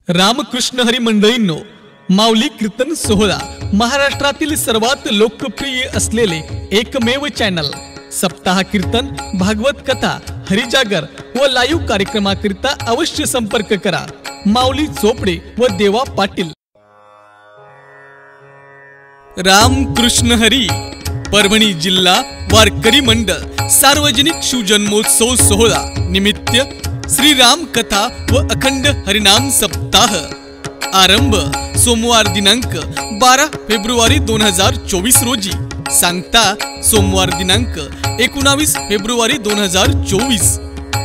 रामकृष्ण हरी मंडळींनो, माऊली कीर्तन सोहळा महाराष्ट्रातील सर्वात लोकप्रिय असलेले एकमेव चॅनल सप्ताह कीर्तन, भागवत कथा, हरिजागर व लाईव्ह कार्यक्रमाकरिता अवश्य संपर्क करा। माऊली चोपडे व देवा पाटील। रामकृष्ण हरी परभणी जिल्हा वारकरी मंडळ सार्वजनिक शिवजन्मोत्सव सोहळा निमित्त श्री राम कथा व अखंड हरिनाम सप्ताह आरंभ सोमवार दिनांक 12 फेब्रुवारी 2024 रोजी, सांगता सोमवार दिनांक 19 फेब्रुवारी 2024।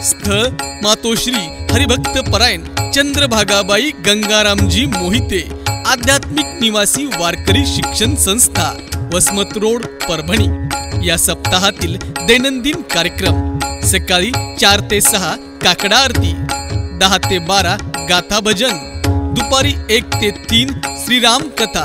स्थळ मातोश्री हरिभक्त परायण चंद्रभागाबाई गंगारामजी मोहिते आध्यात्मिक निवासी वारकरी शिक्षण संस्था, वसमत रोड, परभणी। या सप्ताहातील दैनंदिन कार्यक्रम सकाळी 4 ते 6 काकडा आरती, 10 ते 12 गाथा भजन, दुपारी 1 ते 3 श्रीराम कथा,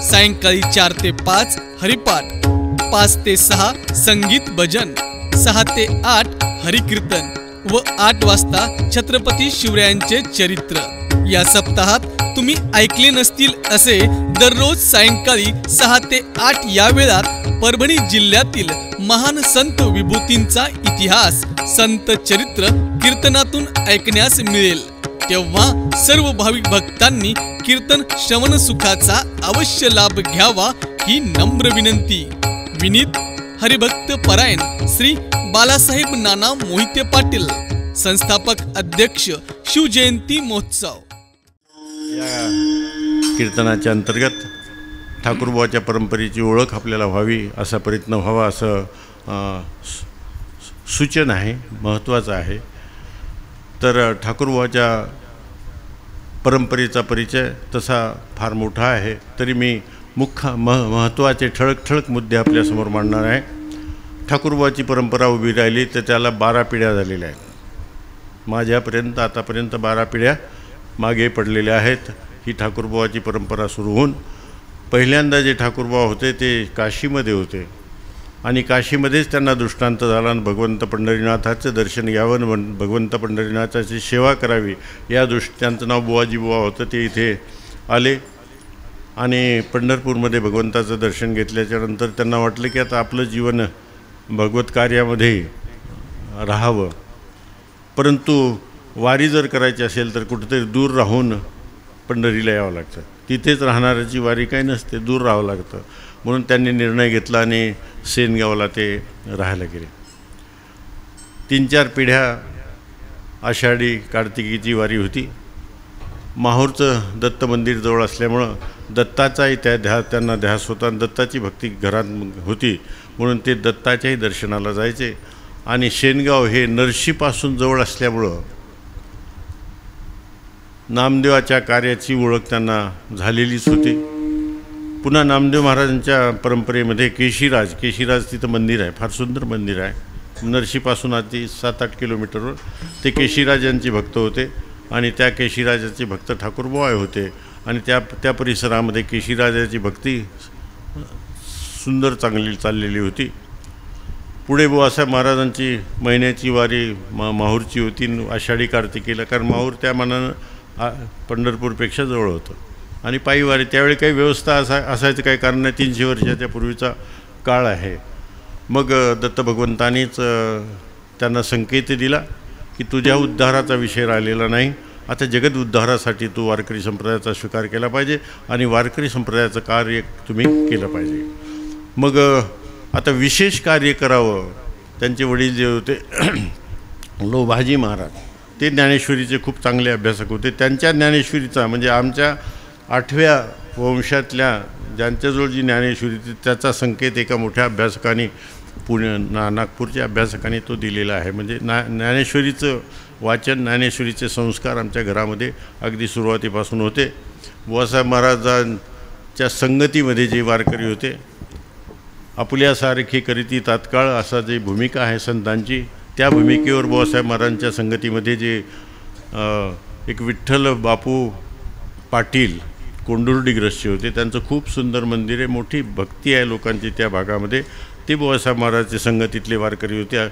सायंकाळी 4 ते 5 हरिपाठ, 5 ते 6 संगीत भजन, 6 ते 8 हरिकीर्तन व 8 वाजता छत्रपती शिवरायांचे चरित्र। या सप्ताहात तुम्ही ऐकले नसतील असे दररोज सायंकाळी 6 ते 8 या वेळात परभणी जिल्ह्यातील महान संत विभूतींचा इतिहास, संत चरित्र कीर्तनातून ऐकण्यास मिळेल। तेव्हा सर्व भाविक भक्तांनी कीर्तन श्रवण सुखाचा अवश्य लाभ घ्यावा ही नम्र विनंती। विनीत हरिभक्त परायण श्री बालासाहेब नाना मोहिते पाटील, संस्थापक अध्यक्ष शिवजयंती महोत्सव। या कीर्तनाच्या अंतर्गत ठाकूरबुवाच्या परंपरेची ओळख आपल्याला व्हावी, असा प्रयत्न व्हावा असं सूचन आहे, महत्त्वाचं आहे। तर ठाकूरबुवाच्या परंपरेचा परिचय तसा फार मोठा आहे, तरी मी महत्त्वाचे ठळक मुद्दे आपल्यासमोर मांडणार आहे। ठाकूरबुवाची परंपरा उभी राहिली तर त्याला 12 पिढ्या झालेल्या आहेत। माझ्यापर्यंत आतापर्यंत 12 पिढ्या मागे पडलेल्या आहेत। ही ठाकूरबुवाची परंपरा सुरू होऊन पहिल्यांदा जे ठाकूरबुवा होते ते काशीमध्ये होते आणि काशीमध्येच त्यांना दृष्टांत झाला आणि भगवंत पंढरीनाथाचं दर्शन घ्यावं, भगवंत पंढरीनाथाची सेवा करावी या त्यांचं नाव बुवाजी बुवा होतं। ते इथे आले आणि पंढरपूरमध्ये भगवंताचं दर्शन घेतल्याच्यानंतर त्यांना वाटलं की आता आपलं जीवन भगवत कार्यामध्ये राहावं, परंतु वारी जर करायची असेल तर कुठेतरी दूर राहून पंढरीला यावं लागतं। तिथेच राहणाऱ्याची वारी काही नसते, दूर राहावं लागतं। म्हणून त्यांनी निर्णय घेतला आणि सेनगावला ते राहायला गेले। 3-4 पिढ्या आषाढी कार्तिकीची वारी होती। माहूरचं दत्त मंदिर जवळ असल्यामुळं दत्ताचाही त्यांना ध्यास होता, दत्ताची भक्ती घरात होती, म्हणून ते दत्ताच्याही दर्शनाला जायचे। आणि शेनगाव हे नरशीपासून जवळ असल्यामुळं नामदेवाच्या कार्याची ओळख त्यांना झालेलीच होती। पुन्हा नामदेव महाराजांच्या परंपरेमध्ये केशीराज तिथं मंदिर आहे, फार सुंदर मंदिर आहे। नरशीपासून अगदी 7-8 किलोमीटरवर ते केशीराजांचे भक्त होते आणि त्या केशीराजाचे भक्त ठाकूरबुवा होते आणि त्या परिसरामध्ये केशीराजाची भक्ती सुंदर चांगली चाललेली होती। पुढे बुवासाहेब महाराजांची महिन्याची वारी माहूरची होती आषाढी कार्तिकीला, कारण माहूर त्या मानानं पंढरपूरपेक्षा जवळ होतं आणि पायी वारी त्यावेळी काही व्यवस्था असायचं काही कारण नाही, 300 वर्षाच्या पूर्वीचा काळ आहे। मग दत्त भगवंतानीच त्यांना संकेत दिला की तुझ्या उद्धाराचा विषय राहिलेला नाही, आता जगत उद्धारासाठी तू वारकरी संप्रदायाचा स्वीकार केला पाहिजे आणि वारकरी संप्रदायाचं कार्य तुम्ही केलं पाहिजे। मग आता विशेष कार्य करावं। त्यांचे वडील जे होते लोभाजी महाराज, ते ज्ञानेश्वरीचे खूप चांगले अभ्यासक होते। त्यांच्या ज्ञानेश्वरीचा म्हणजे आमच्या 8व्या वंशातल्या ज्यांच्याजवळ जी ज्ञानेश्वरी त्याचा संकेत एका मोठ्या अभ्यासकाने नागपूरच्या अभ्यासकाने तो दिलेला आहे। म्हणजे ज्ञानेश्वरीचं वाचन, ज्ञानेश्वरीचे संस्कार आमच्या घरामध्ये अगदी सुरुवातीपासून होते। बुवासाहेब महाराजांच्या संगतीमध्ये जे वारकरी होते, आपुल्यासारखी करीती तात्काळ असा जी भूमिका आहे संतांची, त्या भूमिकेवर बुवासाहेब महाराजांच्या संगतीमध्ये जे एक विठ्ठल बापू पाटील कोंडुर्डीग्रस्ते होते, त्यांचं खूप सुंदर मंदिर आहे, मोठी भक्ती आहे लोकांची त्या भागामध्ये। ते बुवासाहेब महाराजचे संगतीतले वारकरी होते,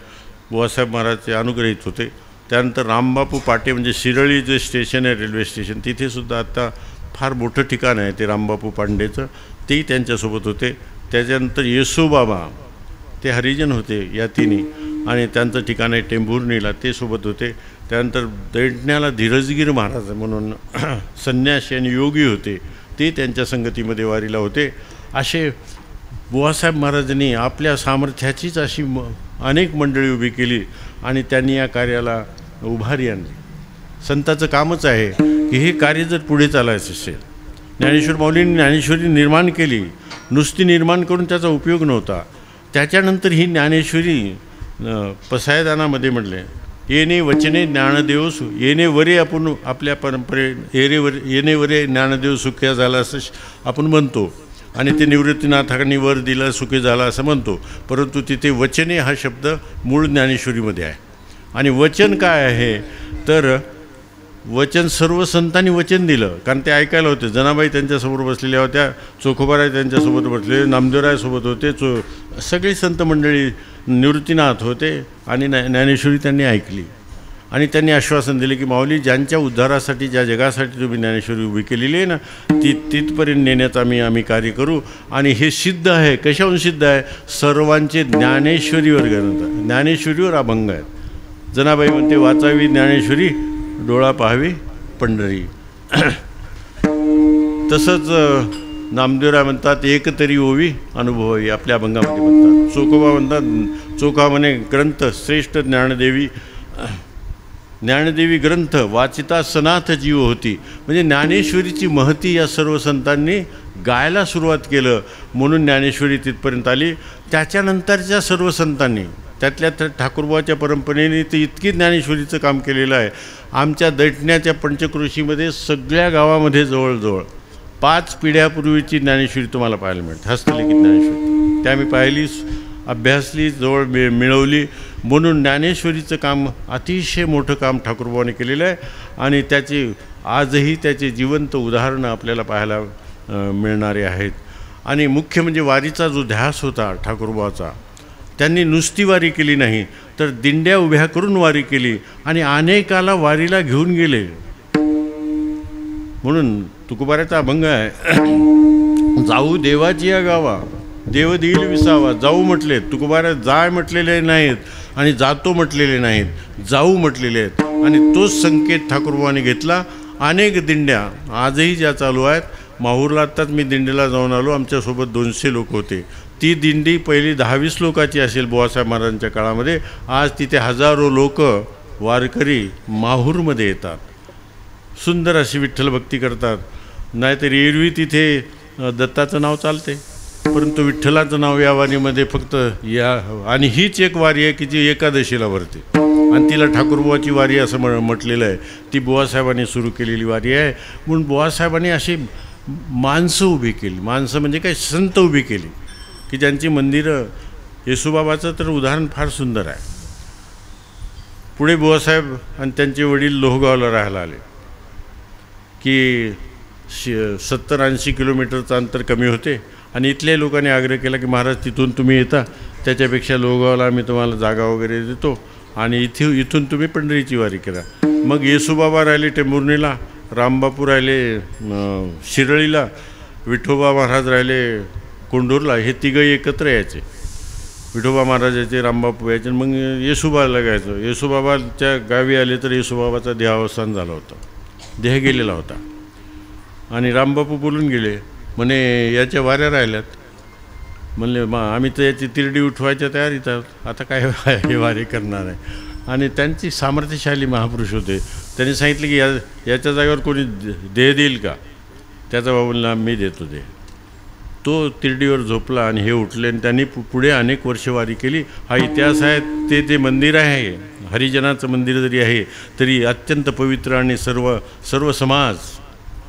बुवासाहेब महाराजचे अनुग्रहित होते। त्यानंतर रामबापू पाटे म्हणजे शिरळी जे स्टेशन आहे रेल्वे स्टेशन, तिथेसुद्धा आत्ता फार मोठं ठिकाण आहे ते रामबापू पांडेचं, तेही त्यांच्यासोबत होते. त्याच्यानंतर येसूबाबा ते हरिजन होते या तिन्ही, आणि त्यांचं ठिकाण आहे टेंभुर्णीला, ते सोबत होते. त्यानंतर दैठण्याला धीरजगीर महाराज म्हणून संन्यासी आणि योगी होते, ते त्यांच्या संगतीमध्ये वारीला होते. असे बुवासाहेब महाराजांनी आपल्या सामर्थ्याचीच अशी अनेक मंडळी उभी केली आणि त्यांनी या कार्याला उभारी आणली. संताचं कामच आहे की हे कार्य जर पुढे चालायचं असेल, ज्ञानेश्वर माऊलींनी ज्ञानेश्वरी निर्माण केली, नुसती निर्माण करून त्याचा उपयोग नव्हता. त्याच्यानंतर ही ज्ञानेश्वरी पसायदानामध्ये म्हटले, येणे वचने ज्ञानदेव येणे वरे, आपण आपल्या परंपरे येणे वरे ज्ञानदेव सुख्या झाला असं आपण म्हणतो, आणि ते निवृत्तीनाथांनी वर दिलं सुखी झाला असं म्हणतो. परंतु तिथे वचने हा शब्द मूळ ज्ञानेश्वरीमध्ये आहे. आणि वचन काय आहे तर वचन सर्व संतांनी वचन दिलं, कारण ते ऐकायला होते. जनाबाई त्यांच्यासमोर बसलेल्या होत्या, चोखोबाराय त्यांच्यासोबत बसले, नामदेवरायसोबत होते, सगळी संत मंडळी, निवृत्तीनाथ होते, आणि ज्ञानेश्वरी त्यांनी ऐकली. आणि त्यांनी आश्वासन दिले की माऊली, ज्यांच्या उद्धारासाठी, ज्या जगासाठी तुम्ही ज्ञानेश्वरी उभी केलेली आहे ना, तिथपर्यंत नेण्याचं आम्ही कार्य करू. आणि हे सिद्ध आहे. कशाहून सिद्ध आहे? सर्वांचे ज्ञानेश्वरीवर ग्रंथ, ज्ञानेश्वरीवर अभंग आहेत. जनाबाई म्हणते, वाचावी ज्ञानेश्वरी, डोळा पाहावी पंढरी. तसंच नामदेवराय म्हणतात, एक तरी ओवी अनुभवावी, आपल्या अभंगामध्ये म्हणतात. चोखोबा म्हणतात, चोखा म्हणे ग्रंथ श्रेष्ठ ज्ञानदेवी ग्रंथ वाचिता सनाथ जीव होती. म्हणजे ज्ञानेश्वरीची महती या सर्व संतांनी गायला सुरुवात केलं, म्हणून ज्ञानेश्वरी तिथपर्यंत आली. त्याच्यानंतरच्या सर्व संतांनी, त्यातल्या ठाकूरबाच्या परंपरेने ते इतकी ज्ञानेश्वरीचं काम केलेलं आहे. आमच्या दैठण्याच्या पंचक्रोशीमध्ये सगळ्या गावामध्ये जवळजवळ 5 पिढ्यापूर्वीची ज्ञानेश्वरी तुम्हाला पाहायला मिळते, हस्तलिखित ज्ञानेश्वरी. त्या आम्ही पाहिली, अभ्यासली, जवळ मिळवली. म्हणून ज्ञानेश्वरीचं काम, अतिशय मोठं काम ठाकूरबाने केलेलं आहे. आणि आजही त्याचे जिवंत उदाहरणं आपल्याला पाहायला मिळणारे आहेत. आणि मुख्य म्हणजे वारीचा जो ध्यास होता ठाकूरबाचा, त्यांनी नुसती वारी केली नाही, तर दिंड्या उभ्या करून वारी केली आणि अनेकाला वारीला घेऊन गेले. म्हणून तुकोबाराचा अभंग आहे, जाऊ देवाची या गावा, देव देईल विसावा. जाऊ म्हटले, तुकोबारा जाय म्हटलेले नाहीत आणि जातो म्हटलेले नाहीत, जाऊ म्हटलेले आहेत. आणि तोच संकेत ठाकूरबाने घेतला. अनेक दिंड्या आजही ज्या चालू आहेत. माहूरला आत्ताच मी दिंडीला जाऊन आलो, आमच्यासोबत 200 लोक होते. ती दिंडी पहिली 10-20 लोकाची असेल बुवासाहेब महाराजांच्या काळामध्ये. आज तिथे हजारो लोक वारकरी माहूरमध्ये येतात, सुंदर अशी विठ्ठल भक्ती करतात. नाहीतर एरवी तिथे दत्ताचं नाव चालते, परंतु विठ्ठलाचं नाव या वारीमध्ये फक्त आणि हीच एक वारी आहे की जी एकादशीला भरते, आणि तिला ठाकूरबुवाची वारी असं म्हटलेलं आहे. ती बुवासाहेबांनी सुरू केलेली वारी आहे. म्हणून बुवासाहेबांनी अशी माणसं उभी केली. माणसं म्हणजे काय, संत उभी केली की ज्यांची मंदिरं, येसूबाबाचं तर उदाहरण फार सुंदर आहे. पुढे बुवासाहेब आणि त्यांचे वडील लोहगावला राहायला आले की 70-80 किलोमीटरचं अंतर कमी होते. आणि इथल्या लोकांनी आग्रह केला की महाराज, तिथून तुम्ही येता, त्याच्यापेक्षा लोहगावला आम्ही तुम्हाला जागा वगैरे देतो, आणि इथून तुम्ही पंढरीची वारी करा. मग येसूबाबा राहिले टेंभुर्णीला, रामबापू राहिले शिरळीला, विठोबा महाराज राहिले कोंडूरला. हे तिघं एकत्र यायचे. विठोबा महाराज यायचे, रामबापू यायचे, मग येसूबाला गायचं. येसूबाबाच्या गावी आले तर येसूबाबाचा देहावसान झाला होता, देह गेलेला होता. आणि रामबापू बोलून गेले, म्हणे याच्या वाऱ्या राहिल्यात. म्हणले आम्ही तर याची तिरडी उठवायच्या तयारीत आहोत, आता काय हे वारी करणार आहे. आणि त्यांची सामर्थ्यशाली महापुरुष होते. त्यांनी सांगितलं की याच्या जागेवर कोणी देह देईल का? त्याचा बाबूंना मी देतो देह. तो तिरडीवर झोपला आणि हे उठले, आणि त्यांनी पुढे अनेक वर्ष वारी केली. हा इतिहास आहे. ते मंदिर आहे, हरिजनाचं मंदिर जरी आहे तरी अत्यंत पवित्र, आणि सर्व समाज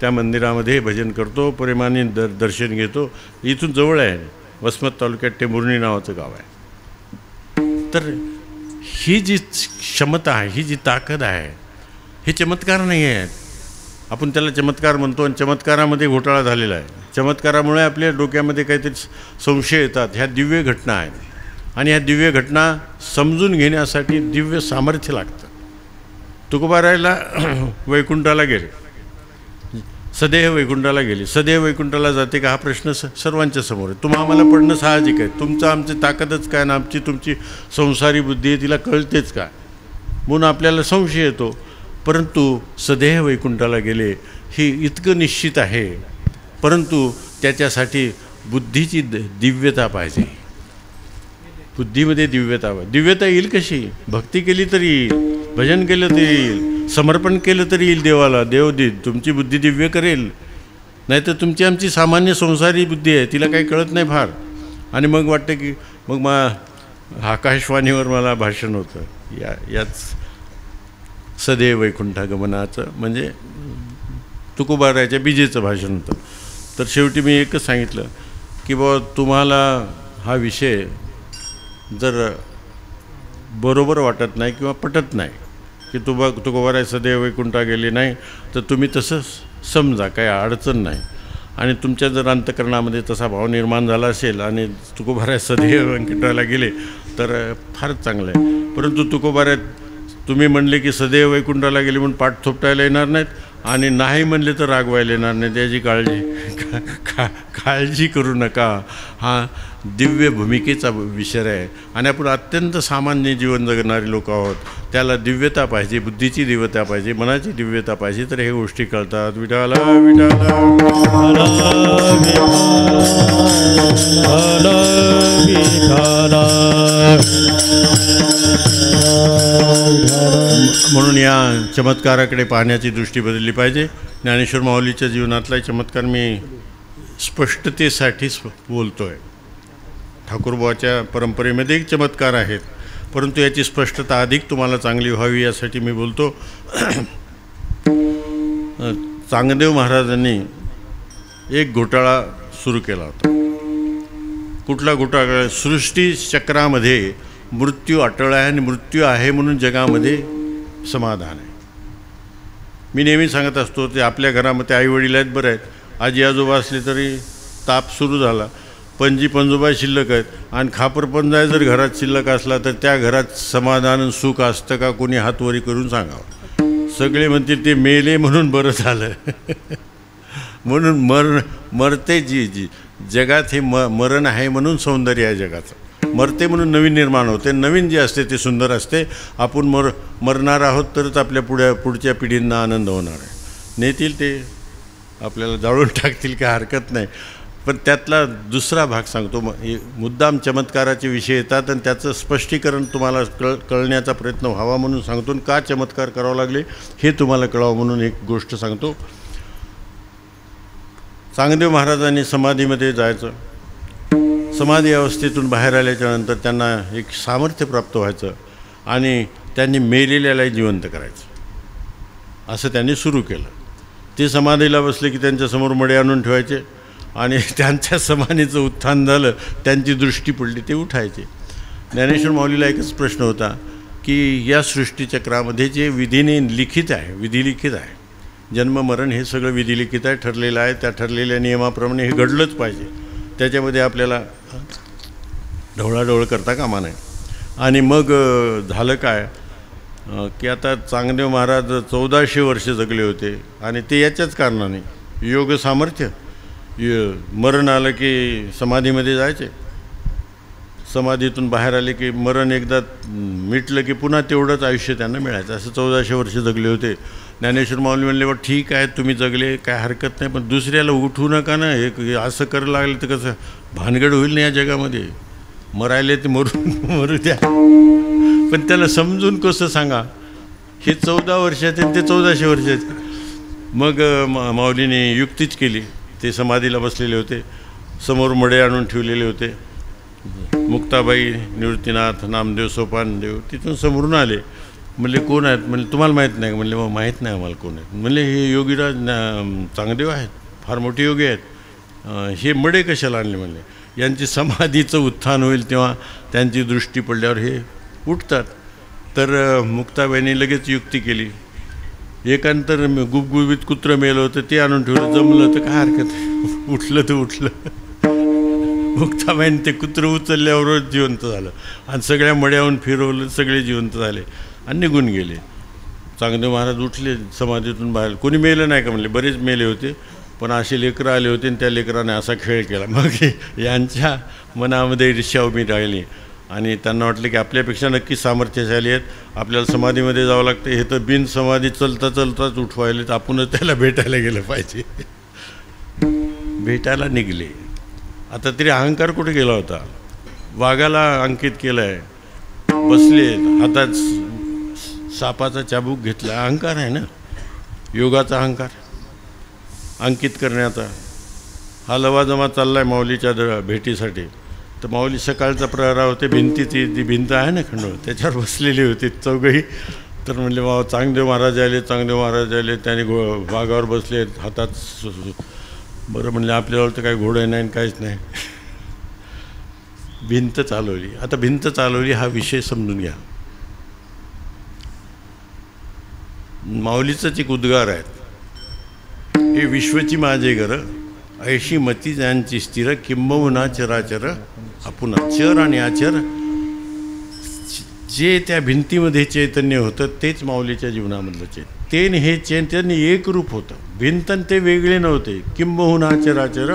त्या मंदिरामध्ये भजन करतो, प्रेमाने दर्शन घेतो. इथून जवळ आहे, वसमत तालुक्यात टेंभुर्णी नावाचं गाव आहे. तर ही जी क्षमता आहे, ही जी ताकद आहे, हे चमत्कार नाही आहेत. आपण त्याला चमत्कार म्हणतो, आणि चमत्कारामध्ये घोटाळा झालेला आहे. चमत्कारामुळे आपल्या डोक्यामध्ये काहीतरी संशय येतात. ह्या दिव्य घटना आहेत, आणि ह्या दिव्य घटना समजून घेण्यासाठी दिव्य सामर्थ्य लागतं. तुकोबारायला वैकुंठाला गेले, सदैव वैकुंठाला गेले. सदैव वैकुंठाला जाते का हा प्रश्न सर्वांच्या समोर आहे. आम्हाला पडणं साहजिक आहे. तुमचं आमची ताकदच काय ना आमची तुमची संसारी बुद्धी आहे तिला कळतेच काय म्हणून आपल्याला संशय येतो. परंतु सदैव वैकुंठाला गेले ही इतकं निश्चित आहे. परंतु त्याच्यासाठी बुद्धीची दिव्यता पाहिजे. बुद्धीमध्ये दिव्यता येईल कशी? भक्ती केली तरी येईल, भजन केलं तरी येईल, समर्पण केलं तरी येईल देवाला. देव तुमची बुद्धी दिव्य करेल. नाहीतर तुमची आमची सामान्य संसारी बुद्धी आहे तिला काही कळत नाही फार. आणि मग वाटतं की मग आकाशवाणीवर मला भाषण होतं याच सदैव वैकुंठागमनाचं म्हणजे तुकोबारायच्या बीजेचं भाषण होतं. तर शेवटी मी एकच सांगितलं की बाबा तुम्हाला हा विषय जर बरोबर वाटत नाही किंवा पटत नाही की तुकोबाराय सदैव वैकुंठा गेले नाही तर तुम्ही तसं समजा, काही अडचण नाही. आणि तुमच्या जर अंतकरणामध्ये तसा भाव निर्माण झाला असेल आणि तुकोबाराय सदैव वैकुंठाला गेले तर फारच चांगलं आहे. परंतु तुकोबाराय तुम्ही म्हणले की सदैव वैकुंठाला गेले म्हणून पाठ थोपटायला येणार नाहीत आणि नाही म्हणले तर रागवायला येणार नाही. त्याची काळजी करू नका. हा दिव्य भूमिकेचा विषय आहे आणि आपण अत्यंत सामान्य जीवन जगणारे लोक आहोत. त्याला दिव्यता पाहिजे, बुद्धीची दिव्यता पाहिजे, मनाची दिव्यता पाहिजे, तर हे गोष्टी कळतात. विठाला म्हणून या चमत्काराकडे पाहण्याची दृष्टी बदलली पाहिजे. ज्ञानेश्वर माऊलीच्या जीवनातला चमत्कार मी स्पष्टतेसाठी बोलतो आहे. ठाकूरबुवाच्या परंपरेमध्ये एक चमत्कार आहेत, परंतु याची स्पष्टता अधिक तुम्हाला चांगली व्हावी यासाठी मी बोलतो. चांगदेव महाराजांनी एक घोटाळा सुरू केला होता. कुठला घोटाळा? सृष्टी चक्रामध्ये मृत्यू अटळ आहे आणि मृत्यू आहे म्हणून जगामध्ये समाधान आहे. मी नेहमी सांगत असतो ते आपल्या घरामध्ये आईवडील आहेत, बरं आहेत, आजी आजोबा असले तरी ताप सुरू झाला, पणजी पणजोबा शिल्लक आहेत आणि खापरपंजा जर घरात शिल्लक असला तर त्या घरात समाधान सुख असतं का? कोणी हातवरी करून सांगावं. सगळे म्हणतील ते मेले म्हणून बरं झालं. म्हणून मरते जी जगात हे मरण आहे म्हणून सौंदर्य आहे जगाचं. मरते म्हणून नवीन निर्माण होते. नवीन जे असते ते सुंदर असते. आपण मरणार आहोत तरच आपल्या पुढच्या पिढींना आनंद होणार आहे. नेतील ते आपल्याला जाळून टाकतील काय हरकत नाही. पण त्यातला दुसरा भाग सांगतो. मुद्दाम चमत्काराचे विषय येतात आणि त्याचं स्पष्टीकरण तुम्हाला कळण्याचा प्रयत्न व्हावा म्हणून सांगतो. का चमत्कार करावं लागले हे तुम्हाला कळावं म्हणून एक गोष्ट सांगतो. चांगदेव महाराजांनी समाधीमध्ये जायचं. समाधी अवस्थेतून बाहेर आल्याच्यानंतर त्यांना एक सामर्थ्य प्राप्त व्हायचं आणि त्यांनी मेलेल्यालाही जिवंत करायचं असं त्यांनी सुरू केलं. ते समाधीला बसले की त्यांच्यासमोर मडे आणून ठेवायचे आणि त्यांच्या समाधीचं उत्थान झालं, त्यांची दृष्टी पडली, ते उठायचे. ज्ञानेश्वर माऊलीला एकच प्रश्न होता की या सृष्टीचक्रामध्ये जे विधीने लिखित आहे, विधिलिखित आहे, जन्म मरण हे सगळं विधिलिखित आहे, ठरलेलं आहे. त्या ठरलेल्या नियमाप्रमाणे हे घडलंच पाहिजे. त्याच्यामध्ये आपल्याला ढवळाढवळ करता कामा नाही. आणि मग झालं काय की आता चांगदेव महाराज 1400 वर्ष जगले होते आणि ते याच्याच कारणाने योग सामर्थ्य. मरण आलं की समाधीमध्ये जायचे, समाधीतून बाहेर आले की मरण एकदा मिटलं की पुन्हा तेवढंच आयुष्य त्यांना मिळायचं. असं 1400 वर्ष जगले होते. ज्ञानेश्वर माऊली म्हणले बा ठीक आहे तुम्ही जगले काय हरकत नाही, पण दुसऱ्याला उठवू नका ना. हे असं करायला लागलं तर कसं भानगड होईल ना या जगामध्ये. मरायले ते मरू द्या, पण त्याला समजून कसं सांगा. हे 14 वर्षाचे ते 1400 वर्षाचे. मग माऊलीने युक्तीच केली. ते समाधीला बसलेले होते, समोर मडे आणून ठेवलेले होते. मुक्ताबाई, निवृत्तीनाथ, नामदेव, सोपानदेव तिथून समोरून आले. म्हणले कोण आहेत? म्हणले तुम्हाला माहीत नाही? म्हणले मग माहीत नाही आम्हाला कोण आहेत. म्हणले हे योगीराज चांगदेव आहेत, फार मोठे योगी आहेत. हे मडे कशाला आणले? म्हणले यांची समाधीचं उत्थान होईल तेव्हा त्यांची दृष्टी पडल्यावर हे उठतात. तर मुक्ताबाईंनी लगेच युक्ती केली. एकांतर गुबगुबीत कुत्रं मेलं होतं ते आणून ठेवलं, जमलं तर काय हरकत आहे, उठलं तर उठलं. मुक्ताबाईंनी ते कुत्रं उचलल्यावरच जिवंत झालं आणि सगळ्या मड्याहून फिरवलं, सगळे जिवंत झाले आणि निघून गेले. चांगदेव महाराज उठले समाधीतून बाहेर. कोणी मेलं नाही का म्हणले, बरेच मेले होते, पण असे लेकरं आले होते आणि त्या लेकराने असा खेळ केला. मग यांच्या मनामध्ये ईर्ष्या उभी राहिली आणि त्यांना वाटलं की आपल्यापेक्षा नक्की सामर्थ्यशाली आहेत, आपल्याला समाधीमध्ये जावं लागतं, हे तर बिन समाधी चलता चलताच उठवायले, तर आपणच त्याला भेटायला गेलं पाहिजे. भेटायला निघले. आता तरी अहंकार कुठे गेला होता? वाघाला अंकित केलं आहे, बसले, हातात सापाचा चाबूक घेतला. अहंकार आहे ना, योगाचा अहंकार, अंकित करण्याचा. हा लवाजमा चालला आहे माऊलीच्या भेटीसाठी. तर माऊली सकाळचा प्रहरा होते, भिंतीची ती भिंत आहे ना खंडोळ, त्याच्यावर बसलेली होती चौघही. तर म्हणले बाबा चांगदेव महाराज आले, चांगदेव महाराज आले. त्याने वाघावर बसले, हातात. बरं म्हणले आपल्यावर तर काही घोडं नाही काहीच नाही. भिंत चालवली. आता भिंत चालवली हा विषय समजून घ्या. माऊलीचंच एक उद्गार आहेत, हे विश्वची माझे घर, ऐशी मती ज्यांची स्थिर, किंबहुना चराचर आपण. चर आणि आचर, जे त्या भिंतीमध्ये चैतन्य होतं तेच माऊलीच्या जीवनामधलं चैतन्य. हे चैतन्य एक रूप होतं. भिंत ते वेगळे नव्हते. किंबहुना चराचर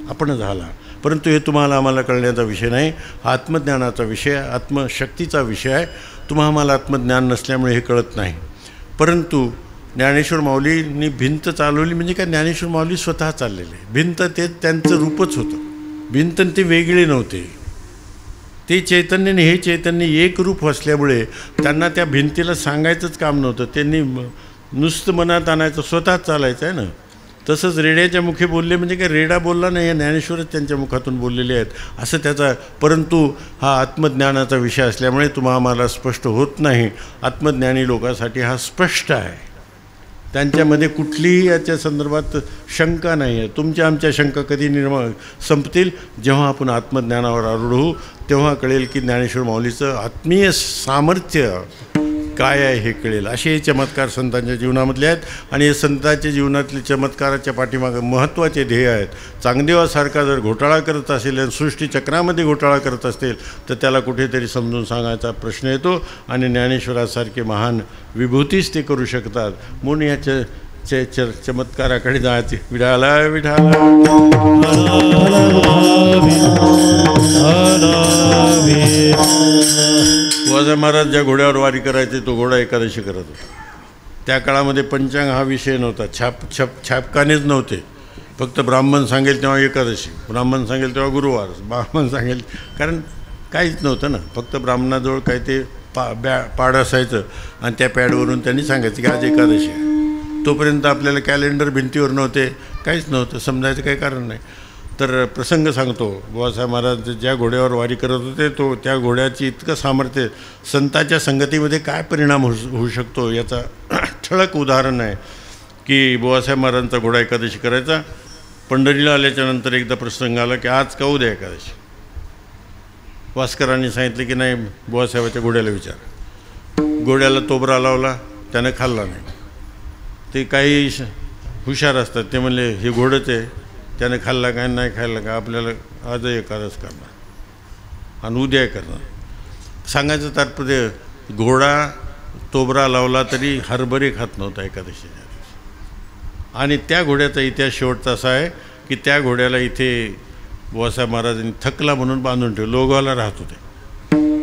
आपण झाला. परंतु हे तुम्हाला आम्हाला कळण्याचा विषय नाही, आत्मज्ञानाचा विषय, आत्मशक्तीचा विषय आहे. तुम्हाला आम्हाला आत्मज्ञान नसल्यामुळे हे कळत नाही. परंतु ज्ञानेश्वर माऊलींनी भिंत चालवली म्हणजे काय, ज्ञानेश्वर माऊली स्वतः चाललेले. भिंत ते त्यांचं रूपच होतं. भिंत ते वेगळे नव्हते. ते चैतन्याने हे चैतन्य एक रूप असल्यामुळे त्यांना त्या भिंतीला सांगायचंच काम नव्हतं. त्यांनी नुसतं मनात आणायचं, स्वतःच चालायचं आहे ना. तसंच रेड्याच्या मुखी बोलले म्हणजे काय, रेडा बोलला नाही, या ज्ञानेश्वरच त्यांच्या मुखातून बोललेले आहेत असं त्याचा. परंतु हा आत्मज्ञानाचा विषय असल्यामुळे तुम्हाला आम्हाला स्पष्ट होत नाही. आत्मज्ञानी लोकांसाठी हा स्पष्ट आहे. त्यांच्यामध्ये कुठलीही याच्या संदर्भात शंका नाही आहे. तुमच्या आमच्या शंका कधी संपतील, जेव्हा आपण आत्मज्ञानावर आरूढ होऊ तेव्हा कळेल की ज्ञानेश्वर माऊलीचं आत्मीय सामर्थ्य काय आहे हे कळेल. असे हे चमत्कार संतांच्या जीवनामधले आहेत. आणि हे संतांच्या जीवनातले चमत्काराच्या पाठीमागे महत्त्वाचे ध्येय आहेत. चांगदेवासारखा जर घोटाळा करत असेल आणि सृष्टीचक्रामध्ये घोटाळा करत असेल तर त्याला कुठेतरी समजून सांगायचा प्रश्न येतो. आणि ज्ञानेश्वरासारखे महान विभूतीच ते करू शकतात. म्हणून या चमत्काराकडे जायचे. विठाला विठाला बुवासाहेब महाराज ज्या घोड्यावर वारी करायचे तो घोडा एकादशी करत होता. त्या काळामध्ये पंचांग हा विषय नव्हता. छापखानेच नव्हते. फक्त ब्राह्मण सांगेल तेव्हा एकादशी, ब्राह्मण सांगेल तेव्हा गुरुवार, ब्राह्मण सांगेल, कारण काहीच नव्हतं ना. फक्त ब्राह्मणाजवळ काय ते पाड असायचं आणि त्या पॅडवरून त्यांनी सांगायचं की आज एकादशी आहे. तोपर्यंत आपल्याला कॅलेंडर भिंतीवर नव्हते, काहीच नव्हतं, समजायचं काही कारण नाही. तर प्रसंग सांगतो. बुवासाहेब महाराज ज्या घोड्यावर वारी करत होते तो त्या घोड्याची इतकं सामर्थ्य, संतांच्या संगतीमध्ये काय परिणाम होऊ शकतो याचा ठळक उदाहरण आहे की बुवासाहेब महाराजांचा घोडा एकादशी करायचा. पंढरीला आल्याच्यानंतर एकदा प्रसंग आला की आज का उद्या एकादशी. वास्करांनी सांगितलं की नाही, बुवासाहेबाच्या घोड्याला विचार. घोड्याला तोबरा लावला, त्यानं खाल्ला नाही. ते काही हुशार असतात, ते म्हणले हे घोडंच आहे, त्याने खाल्ला काय नाही खाल्ला का, आपल्याला आज एकादश करणार आणि उद्या करणार. सांगायचं तात्पर्य, घोडा तोबरा लावला तरी हरभरे खात नव्हता एकादशीच्या दिवशी. आणि त्या घोड्याचा इतिहास शेवटचा असा आहे की त्या घोड्याला इथे बुवासाहेब महाराजांनी थकला म्हणून बांधून ठेवलं. लोगावला राहत होते,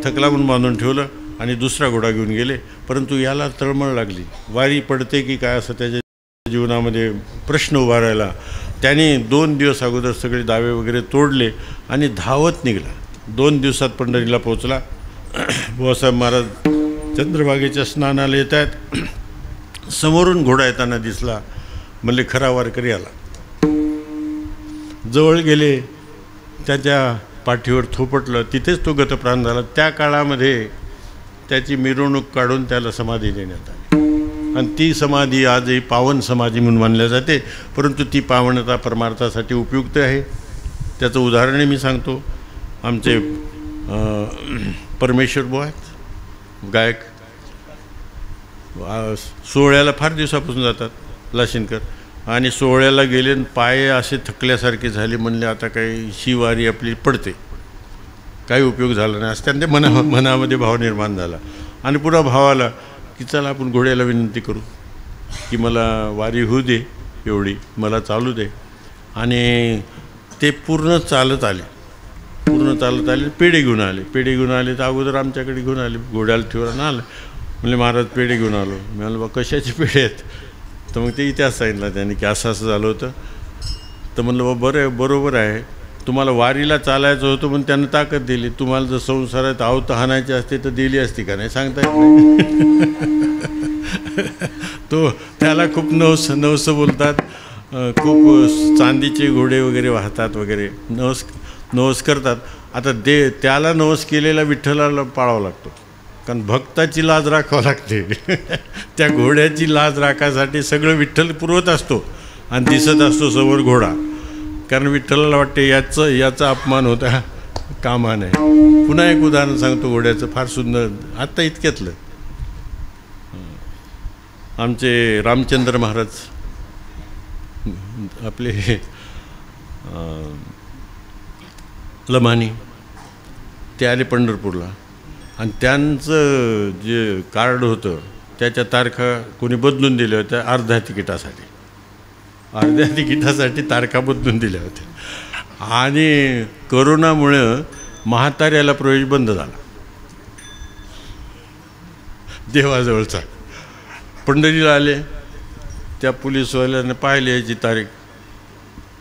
थकला म्हणून बांधून ठेवलं आणि दुसरा घोडा घेऊन गेले. परंतु याला तळमळ लागली, वारी पडते की काय असं त्याच्या जीवनामध्ये प्रश्न उभा राहिला. त्याने 2 दिवस अगोदर सगळे दावे वगैरे तोडले आणि धावत निघाला. 2 दिवसात पंढरीला पोहोचला. बुवासाहेब महाराज चंद्रभागेच्या स्नानाला येत आहेत. समोरून घोडा येताना दिसला. म्हणले खरा वारकरी आला. जवळ गेले, त्याच्या पाठीवर थोपटलं. तिथेच तो गतप्राण झाला. त्या काळामध्ये त्याची मिरवणूक काढून त्याला समाधी देण्यात आली आणि ती समाधी आजही पावन समाधी म्हणून मानल्या जाते. परंतु ती पावनता परमार्थासाठी उपयुक्त आहे. त्याचं उदाहरणही मी सांगतो. आमचे परमेश्वर बुवा आहेत गायक, सोहळ्याला फार दिवसापासून जातात लाशिनकर. आणि सोहळ्याला गेले, पाय असे थकल्यासारखे झाले. म्हणले आता काही शिवारी आपली पडते, काही उपयोग झाला नाही असं त्यांच्या मनामध्ये भाव निर्माण झाला. आणि पुन्हा भावाला की चला आपण घोड्याला विनंती करू की मला वारी होऊ दे, एवढी मला चालू दे. आणि ते पूर्ण चालत आले, पेढे घेऊन आले. तर अगोदर आमच्याकडे घेऊन आले, घोड्याला ठेवून आलं. म्हणले महाराज पेढे घेऊन आलो. मी म्हणलं बा कशाचे पेढे आहेत? तर मग ते इतिहास सांगितला त्याने की असं झालं होतं. तर म्हणलं बा बरोबर आहे, तुम्हाला वारीला चालायचं होतं पण त्यानं ताकद दिली. तुम्हाला जर संसारात आवत हाणायची असते तर दिली असती का नाही सांगता येत नाही. तो त्याला खूप नवस बोलतात, खूप चांदीचे घोडे वगैरे वाहतात वगैरे, नवस करतात. आता त्याला नवस केलेला विठ्ठलाला पाळावं लागतो, कारण भक्ताची लाज राखावं लागते. त्या घोड्याची लाज राखायसाठी सगळं विठ्ठल पुरवत असतो आणि दिसत असतो समोर घोडा, कारण विठ्ठलाला वाटते याचा अपमान होता कामा नये. पुन्हा एक उदाहरण सांगतो घोड्याचं, फार सुंदर, आत्ता इतक्यातलं. आमचे रामचंद्र महाराज आपले लमानी ते आले पंढरपूरला, आणि त्यांचं जे कार्ड होतं त्याच्या तारखा कोणी बदलून दिल्या होत्या. अर्ध्या तिकिटासाठी तारखा बदलून दिल्या होत्या. आणि करोनामुळं म्हाताऱ्याला प्रवेश बंद झाला देवाजवळचा. पंढरीला आले, त्या पोलीसवाल्याने पाहिले याची तारीख,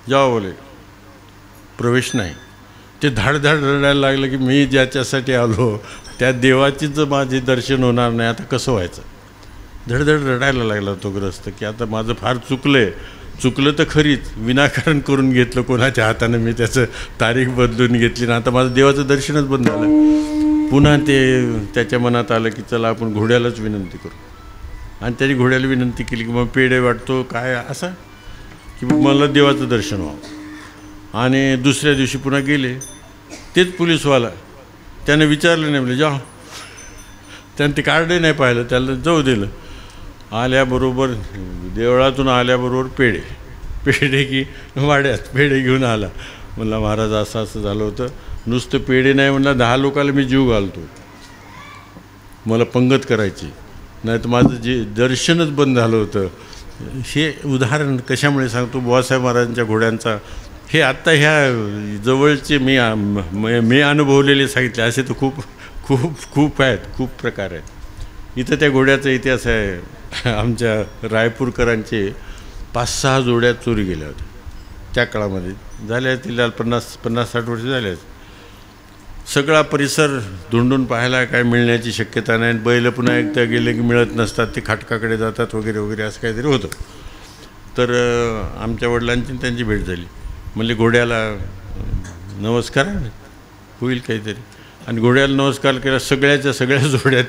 जावं बोले, प्रवेश नाही. ते धाडधाड रडायला लागलं की मी ज्याच्यासाठी आलो त्या देवाचीच जर माझे दर्शन होणार नाही आता कसं व्हायचं. धडधड रडायला लागला तो ग्रस्त की आता माझं फार चुकलं तर खरीच, विनाकारण करून घेतलं कोणाच्या हातानं मी, त्याचं तारीख बदलून घेतली ना आता माझं देवाचं दर्शनच बंद झालं. पुन्हा त्याच्या मनात आलं की चला आपण घोड्यालाच विनंती करू. आणि त्याने घोड्याला विनंती केली की मग पेढे वाटतो काय असं की मला देवाचं दर्शन व्हावं. आणि दुसऱ्या दिवशी पुन्हा गेले, तेच पोलीसवाला त्याने विचारलं नाही, म्हणजे जा. त्यानं ते कार्डही नाही पाहिलं, त्याला जाऊ दिलं. आल्याबरोबर देवळातून आल्याबरोबर पेढे की वाड्यात पेढे घेऊन आला. म्हणला महाराज असं झालं होतं, नुसतं पेढे नाही म्हणला 10 लोकांना मी जीव घालतो, मला पंगत करायची नाही तर माझं जे दर्शनच बंद झालं होतं. हे उदाहरण कशामुळे सांगतो, बुवासाहेब महाराजांच्या घोड्यांचा. हे आत्ता ह्या जवळचे मी अनुभवलेले सांगितले, असे तर खूप आहेत, खूप प्रकार आहेत. इथं त्या घोड्याचा इतिहास आहे. आमच्या रायपूरकरांचे 5-6 जोड्या चोरी गेल्या होत्या त्या काळामध्ये, झाल्या तिला 50-60 वर्ष झाले. सगळा परिसर धुंडून पाहायला काय मिळण्याची शक्यता नाही. बैल पुन्हा एकदा गेले की मिळत नसतात, ते खाटकाकडे जातात वगैरे असं काहीतरी होतं. तर आमच्या वडिलांची त्यांची भेट झाली. म्हणले घोड्याला नमस्कार होईल काहीतरी. आणि घोड्याला नमस्कार केला, सगळ्या जोड्या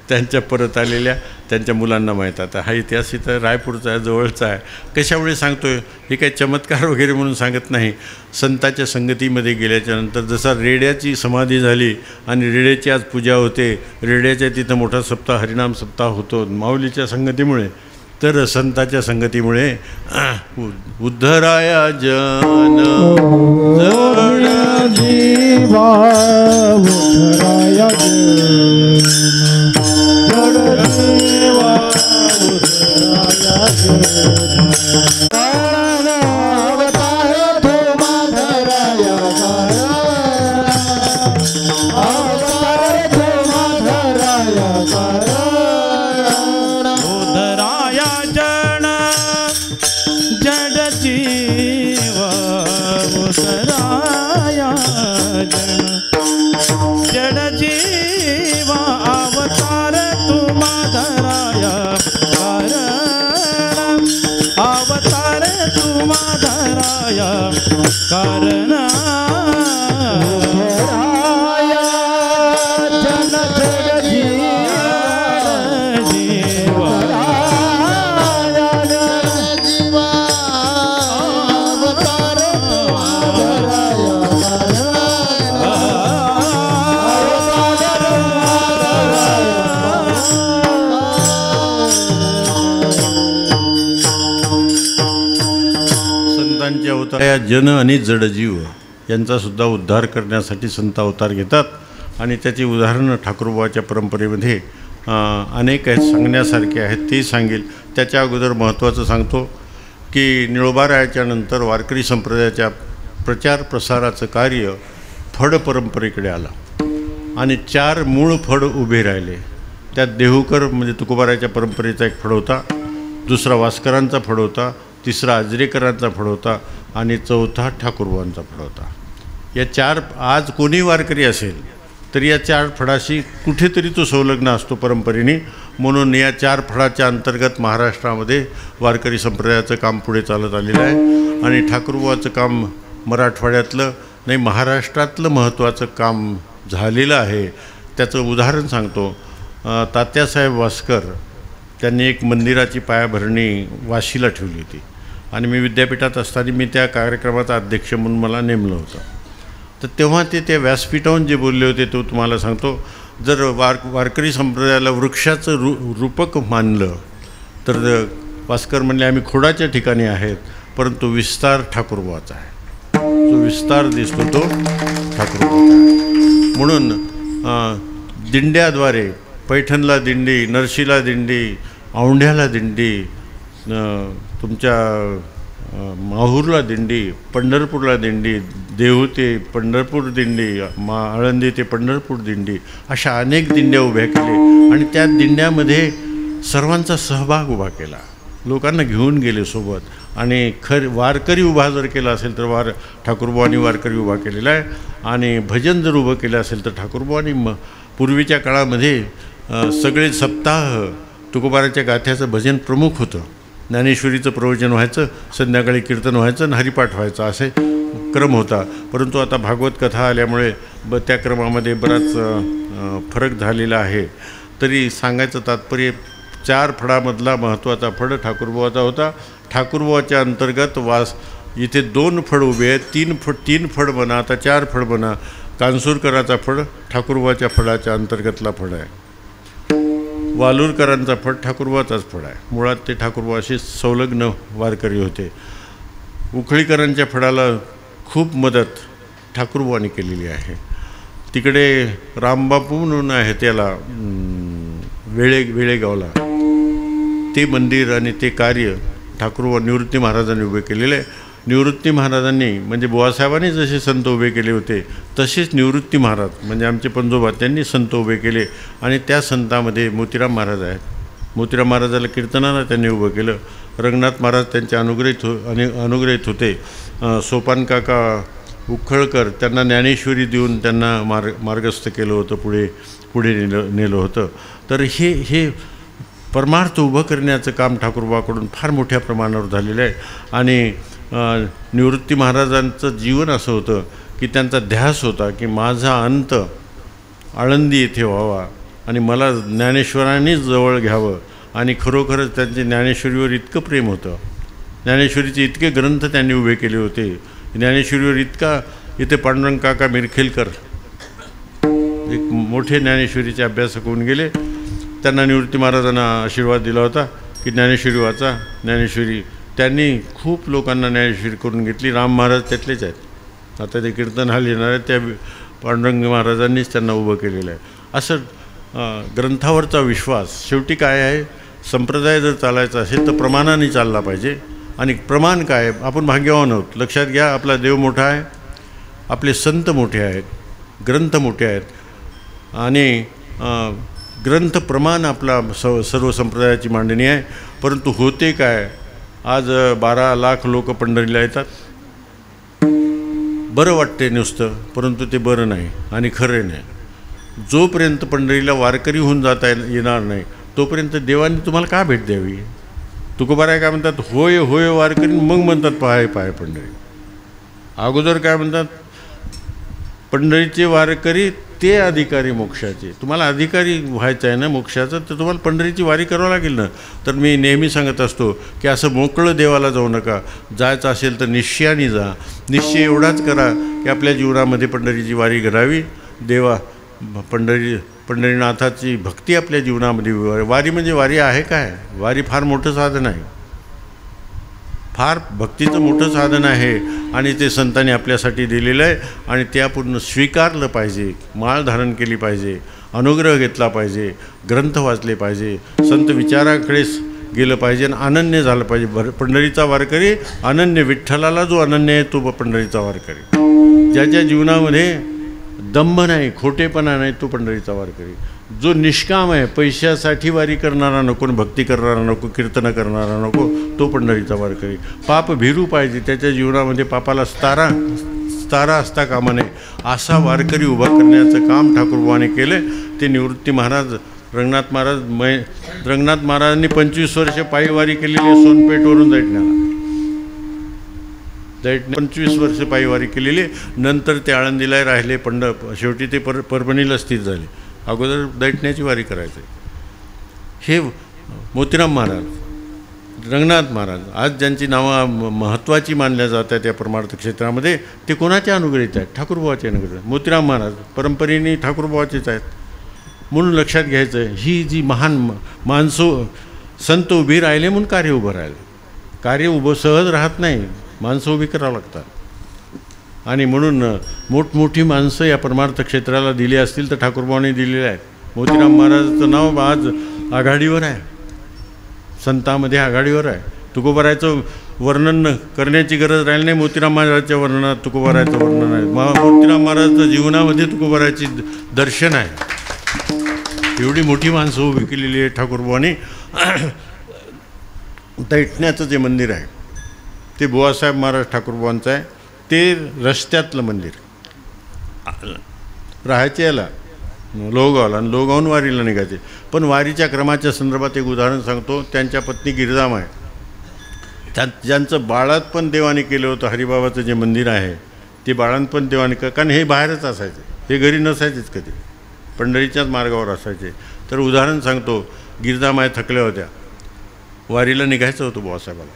त्यांच्या परत आलेल्या त्यांच्या मुलांना माहीत. आता हा इतिहास इथं रायपूरचा आहे, जवळचा आहे. कशामुळे सांगतो आहे, हे काही चमत्कार वगैरे म्हणून सांगत नाही. संतांच्या संगतीमध्ये गेल्याच्यानंतर जसा रेड्याची समाधी झाली आणि रेड्याची आज पूजा होते, रेड्याच्या तिथं मोठा सप्ताह, हरिनाम सप्ताह होतो माऊलीच्या संगतीमुळे. तर संताच्या संगतीमुळे उद्धराया जन जीवा उद्धराया जन जीवा उद्धराया जन कारण जन आणि जडजीव यांचासुद्धा उद्धार करण्यासाठी संत अवतार घेतात. आणि त्याची उदाहरणं ठाकूरबाच्या परंपरेमध्ये अनेक आहेत, सांगण्यासारखे आहेत, ते सांगेल. त्याच्या अगोदर महत्त्वाचं सांगतो की निळोबारायाच्या नंतर वारकरी संप्रदायाच्या प्रचार प्रसाराचं कार्य फड परंपरेकडे आलं आणि 4 मूळ फड उभे राहिले. त्यात देहूकर म्हणजे तुकोबारायाच्या परंपरेचा एक फड होता, दुसरा वास्करांचा फड होता, तिसरा आजरेकरांचा फड होता आणि चौथा ठाकूरबुवांचा फड होता. या 4 आज कोणी वारकरी असेल तर या 4 फडाशी कुठेतरी तो संलग्न असतो परंपरेने. म्हणून या 4 फडाच्या अंतर्गत महाराष्ट्रामध्ये वारकरी संप्रदायाचं काम पुढे चालत आलेलं आहे आणि ठाकूरबुवाचं काम मराठवाड्यातलं नाही महाराष्ट्रातलं महत्त्वाचं काम झालेलं आहे. त्याचं उदाहरण सांगतो. तात्यासाहेब वास्कर त्यांनी एक मंदिराची पायाभरणी वाशीला ठेवली होती आणि मी विद्यापीठात असताना मी त्या कार्यक्रमाचा अध्यक्ष म्हणून मला नेमलं होतं. तर तेव्हा ते त्या व्यासपीठावरून जे बोलले होते तो तुम्हाला सांगतो. जर वारकरी संप्रदायाला वृक्षाचं रूपक मानलं तर वास्कर म्हणले आम्ही खोडाच्या ठिकाणी आहेत, परंतु विस्तार ठाकूरबुवाचा आहे. जो विस्तार दिसतो तो ठाकूरबुवाचा आहे. म्हणून दिंड्याद्वारे पैठणला दिंडी, नरशीला दिंडी, औंढ्याला दिंडी, तुमच्या माहूरला दिंडी, पंढरपूरला दिंडी, देहू ते पंढरपूर दिंडी, आळंदी ते पंढरपूर दिंडी, अशा अनेक दिंड्या उभ्या केल्या आणि त्या दिंड्यामध्ये सर्वांचा सहभाग उभा केला. लोकांना घेऊन गेले सोबत आणि वारकरी उभा जर केला असेल तर ठाकूरबुवांनी वारकरी उभा केलेला आहे आणि भजन जर उभं केलं असेल तर ठाकूरबुवांनी पूर्वीच्या काळामध्ये सगळे सप्ताह तुकोबाराच्या गाथ्याचं भजन प्रमुख होतं. ज्ञानेश्वरीचं प्रवचन व्हायचं, संध्याकाळी कीर्तन व्हायचं आणि हरिपाठ व्हायचा असे क्रम होता. परंतु आता भागवत कथा आल्यामुळे त्या क्रमामध्ये बराच फरक झालेला आहे. तरी सांगायचं तात्पर्य 4 फडामधला महत्त्वाचा फड ठाकूरबुवाचा होता. ठाकूरबुवाच्या अंतर्गत इथे 2 फड उभे आहेत, 3 फड म्हणा, आता 4 फड म्हणा. कांसूरकराचा फड ठाकूरबुवाच्या फडाच्या अंतर्गतला फड आहे. वालूरकरांचा फड ठाकूरबुवाचाच फड आहे. मुळात ते ठाकूरबुवाशी संलग्न वारकरी होते. उखळीकरांच्या फडाला खूप मदत ठाकूरबुवांनी केलेली आहे. तिकडे रामबापू म्हणून आहे त्याला वेळेगावला, ते मंदिर आणि ते कार्य ठाकूरबुवा निवृत्ती महाराजांनी उभे केलेले आहे. निवृत्ती महाराजांनी म्हणजे बुवासाहेबांनी जसे संत उभे केले होते तसेच निवृत्ती महाराज म्हणजे आमचे पंजोबा त्यांनी संत उभे केले आणि त्या संतांमध्ये मोतीराम महाराज आहेत. मोतीराम महाराजाला कीर्तनाला त्यांनी उभं केलं. रंगनाथ महाराज त्यांचे अनुग्रहित होते. सोपान काका उखळकर त्यांना ज्ञानेश्वरी देऊन त्यांना मार्गस्थ केलं होतं, पुढे नेलं होतं. तर हे परमार्थ उभं करण्याचं काम ठाकूरबुवाकडून फार मोठ्या प्रमाणावर झालेलं आहे. आणि निवृत्ती महाराजांचं जीवन असं होतं की त्यांचा ध्यास होता की माझा अंत आळंदी येथे व्हावा आणि मला ज्ञानेश्वरांनीच जवळ घ्यावं. आणि खरोखरच त्यांचे ज्ञानेश्वरीवर इतकं प्रेम होतं. ज्ञानेश्वरीचे इतके ग्रंथ त्यांनी उभे केले होते. ज्ञानेश्वरीवर इतका इथे पांडुरंग काका मिरखेलकर एक मोठे ज्ञानेश्वरीचे अभ्यासक होऊन गेले. त्यांना निवृत्ती महाराजांना आशीर्वाद दिला होता की ज्ञानेश्वरी वाचा. ज्ञानेश्वरी त्यांनी खूप लोकांना ज्ञानेश्वरी करून घेतली. राम महाराज त्यातलेच आहेत. आता ते कीर्तन हाल येणार आहे त्या पांडुरंग महाराजांनीच त्यांना उभं केलेलं आहे. असं ग्रंथावरचा विश्वास. शेवटी काय आहे, संप्रदाय जर चालायचा असेल तर प्रमाणाने चालला पाहिजे. आणि प्रमाण काय, आपण भाग्यवान आहोत. लक्षात घ्या, आपला देव मोठा आहे, आपले संत मोठे आहेत, ग्रंथ मोठे आहेत आणि ग्रंथ प्रमाण आपला सर्व संप्रदायाची मांडणी आहे. परंतु होते काय, आज 12 लाख लोक पंढरीला येतात. बरं वाटते नुसतं, परंतु ते बरं नाही आणि खरं नाही. जोपर्यंत पंढरीला वारकरी होऊन जाता येणार नाही तोपर्यंत देवाने तुम्हाला का भेट द्यावी. तुकोबाराय काय म्हणतात, होय होय वारकरी, मग म्हणतात पाय पाय पंढरी. अगोदर काय म्हणतात, पंढरीचे वारकरी ते अधिकारी मोक्षाचे. तुम्हाला अधिकारी व्हायचं आहे ना मोक्षाचं, तर तुम्हाला पंढरीची वारी करावं लागेल ना. तर मी नेहमी सांगत असतो की असं मोकळं देवाला जाऊ नका. जायचं असेल तर निश्चयाने जा. निश्चय एवढाच करा की आपल्या जीवनामध्ये पंढरीची वारी करावी. पंढरीनाथाची भक्ती आपल्या जीवनामध्ये. वारी म्हणजे वारी आहे काय, वारी फार मोठं साधन आहे, फार भक्तीचं मोठं साधन आहे आणि ते संतांनी आपल्यासाठी दिलेलं आहे आणि ते आपण स्वीकारलं पाहिजे, माळ धारण केली पाहिजे अनुग्रह घेतला पाहिजे, ग्रंथ वाचले पाहिजे, संत विचाराकडे गेलं पाहिजे आणि अनन्य झालं पाहिजे. पंढरीचा वारकरी अनन्य, विठ्ठलाला जो अनन्य आहे तो पंढरीचा वारकरी. ज्याच्या जीवनामध्ये दंभ नाही, खोटेपणा नाही, तो पंढरीचा वारकरी. जो निष्काम आहे, पैशासाठी वारी करणारा नको, भक्ती करणारा नको, कीर्तन करणारा नको, तो पंढरीचा वारकरी. पाप भिरू पाहिजे, त्याच्या जीवनामध्ये पापाला स्तारा असता कामा नये, असा वारकरी उभा करण्याचं काम ठाकूरबुवाने केलं. ते निवृत्ती महाराज रंगनाथ महाराजांनी 25 वर्ष पायीवारी केलेली आहे. सोनपेठवरून दैठणे 25 वर्ष पायीवारी केलेली. नंतर ते आळंदीला राहिले, शेवटी ते परभणीला स्थिर झाले. अगोदर दैठण्याची वारी करायचे. हे मोतीराम महाराज, रंगनाथ महाराज, आज ज्यांची नावं महत्त्वाची मानल्या जातात या परमार्थ क्षेत्रामध्ये, ते कोणाचे अनुग्रहित आहेत? ठाकूरबुवाचे अनुग्रहित. मोतीराम महाराज परंपरेने ठाकूरबुवाचेच आहेत. म्हणून लक्षात घ्यायचं, ही जी महान माणसं संत उभी राहिले म्हणून कार्य उभं राहिलं. कार्य उभं सहज राहत नाही, माणसं उभी करावं लागतात. आणि म्हणून मोठमोठी माणसं या परमार्थ क्षेत्राला दिली असतील तर ठाकूरबुवांनी दिलेले आहेत. मोतीराम महाराजाचं नाव आज आघाडीवर आहे, संतांमध्ये आघाडीवर आहे. तुकोबारायचं वर्णन करण्याची गरज राहिली नाही. मोतीराम महाराजांच्या वर्णनात तुकोबारायचं वर्णन आहे. मोतीराम महाराजांच्या जीवनामध्ये तुकोबारायची दर्शन आहे. एवढी मोठी माणसं उभी केलेली आहे ठाकूरबुवांनी. दैठण्याचं जे मंदिर आहे ते बुवासाहेब महाराज ठाकूरबुवांचं आहे. ते रस्त्यातलं मंदिर. राहायचे याला लोहगावला, आणि लोहगावून वारीला निघायचे. पण वारीच्या क्रमाच्या संदर्भात एक उदाहरण सांगतो. त्यांच्या पत्नी गिरिजामाई, ज्यांचं बाळातपण देवाने केलं होतं. हरिबाबाचं जे मंदिर आहे ते बाळातपण देवाने कारण हे बाहेरच असायचे, हे घरी नसायचेच कधी, पंढरीच्याच मार्गावर असायचे. तर उदाहरण सांगतो. गिरिजामाई थकल्या होत्या, वारीला निघायचं होतं बुवासाहेबाला.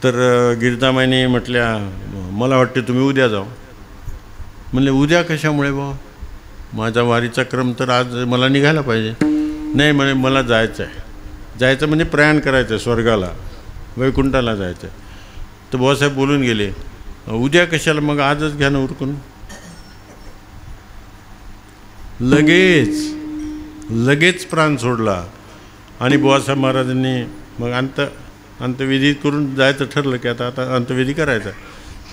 तर गिरिजामाईने म्हटल्या, मला वाटते तुम्ही उद्या जाऊ. म्हणले उद्या कशामुळे बुवा? माझा वारीचा क्रम तर आज मला निघायला पाहिजे. नाही म्हणे, मला जायचं आहे. जायचं म्हणजे प्रयाण करायचं आहे, स्वर्गाला, वैकुंठाला जायचं आहे. तर बुवासाहेब बोलून गेले, उद्या कशाला, मग आजच घ्या ना उरकून. लगेच प्राण सोडला. आणि बुवासाहेब महाराजांनी मग अंतविधी करून जायचं ठरलं की आता अंतविधी करायचा.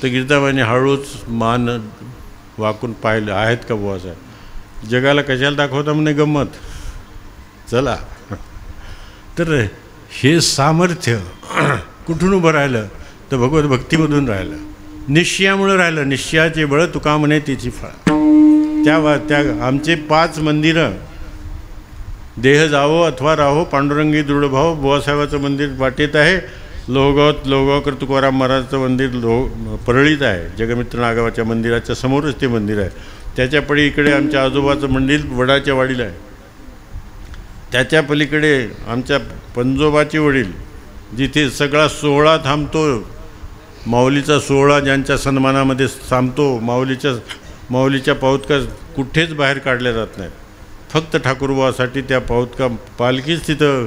तर गिरिजाबाईंनी हळूच मान वाकून पाहिलं, आहेत का बुवासाहेब? जगाला कशाला दाखवता म्हणे गंमत, चला. तर हे सामर्थ्य कुठून उभं राहिलं? तर भगवत भक्तीमधून राहिलं, निश्चयामुळं राहिलं. निश्चयाचे बळ तुका म्हणे तिची फळ. त्या आमचे 5 मंदिरं, देह जावो अथवा राहो, पांडुरंगी दृढभाव, बुवासाहेबाचं मंदिर वाटेत आहे. लोहगावकर तुकाराम महाराजांचं मंदिर परळीत आहे. जगमित्र नागावाच्या मंदिराच्या समोरच ते मंदिर आहे. त्याच्या पलीकडे आमच्या आजोबाचं मंदिर वडाच्या वाडीला आहे. त्याच्या पलीकडे आमच्या पंजोबाचे वडील, जिथे सगळा सोहळा थांबतो, माऊलीचा सोहळा ज्यांच्या सन्मानामध्ये थांबतो, माऊलीच्या पाऊतका कुठेच बाहेर काढल्या जात नाहीत. फक्त ठाकूरबुवासाठी त्या पाऊतका पालखीच तिथं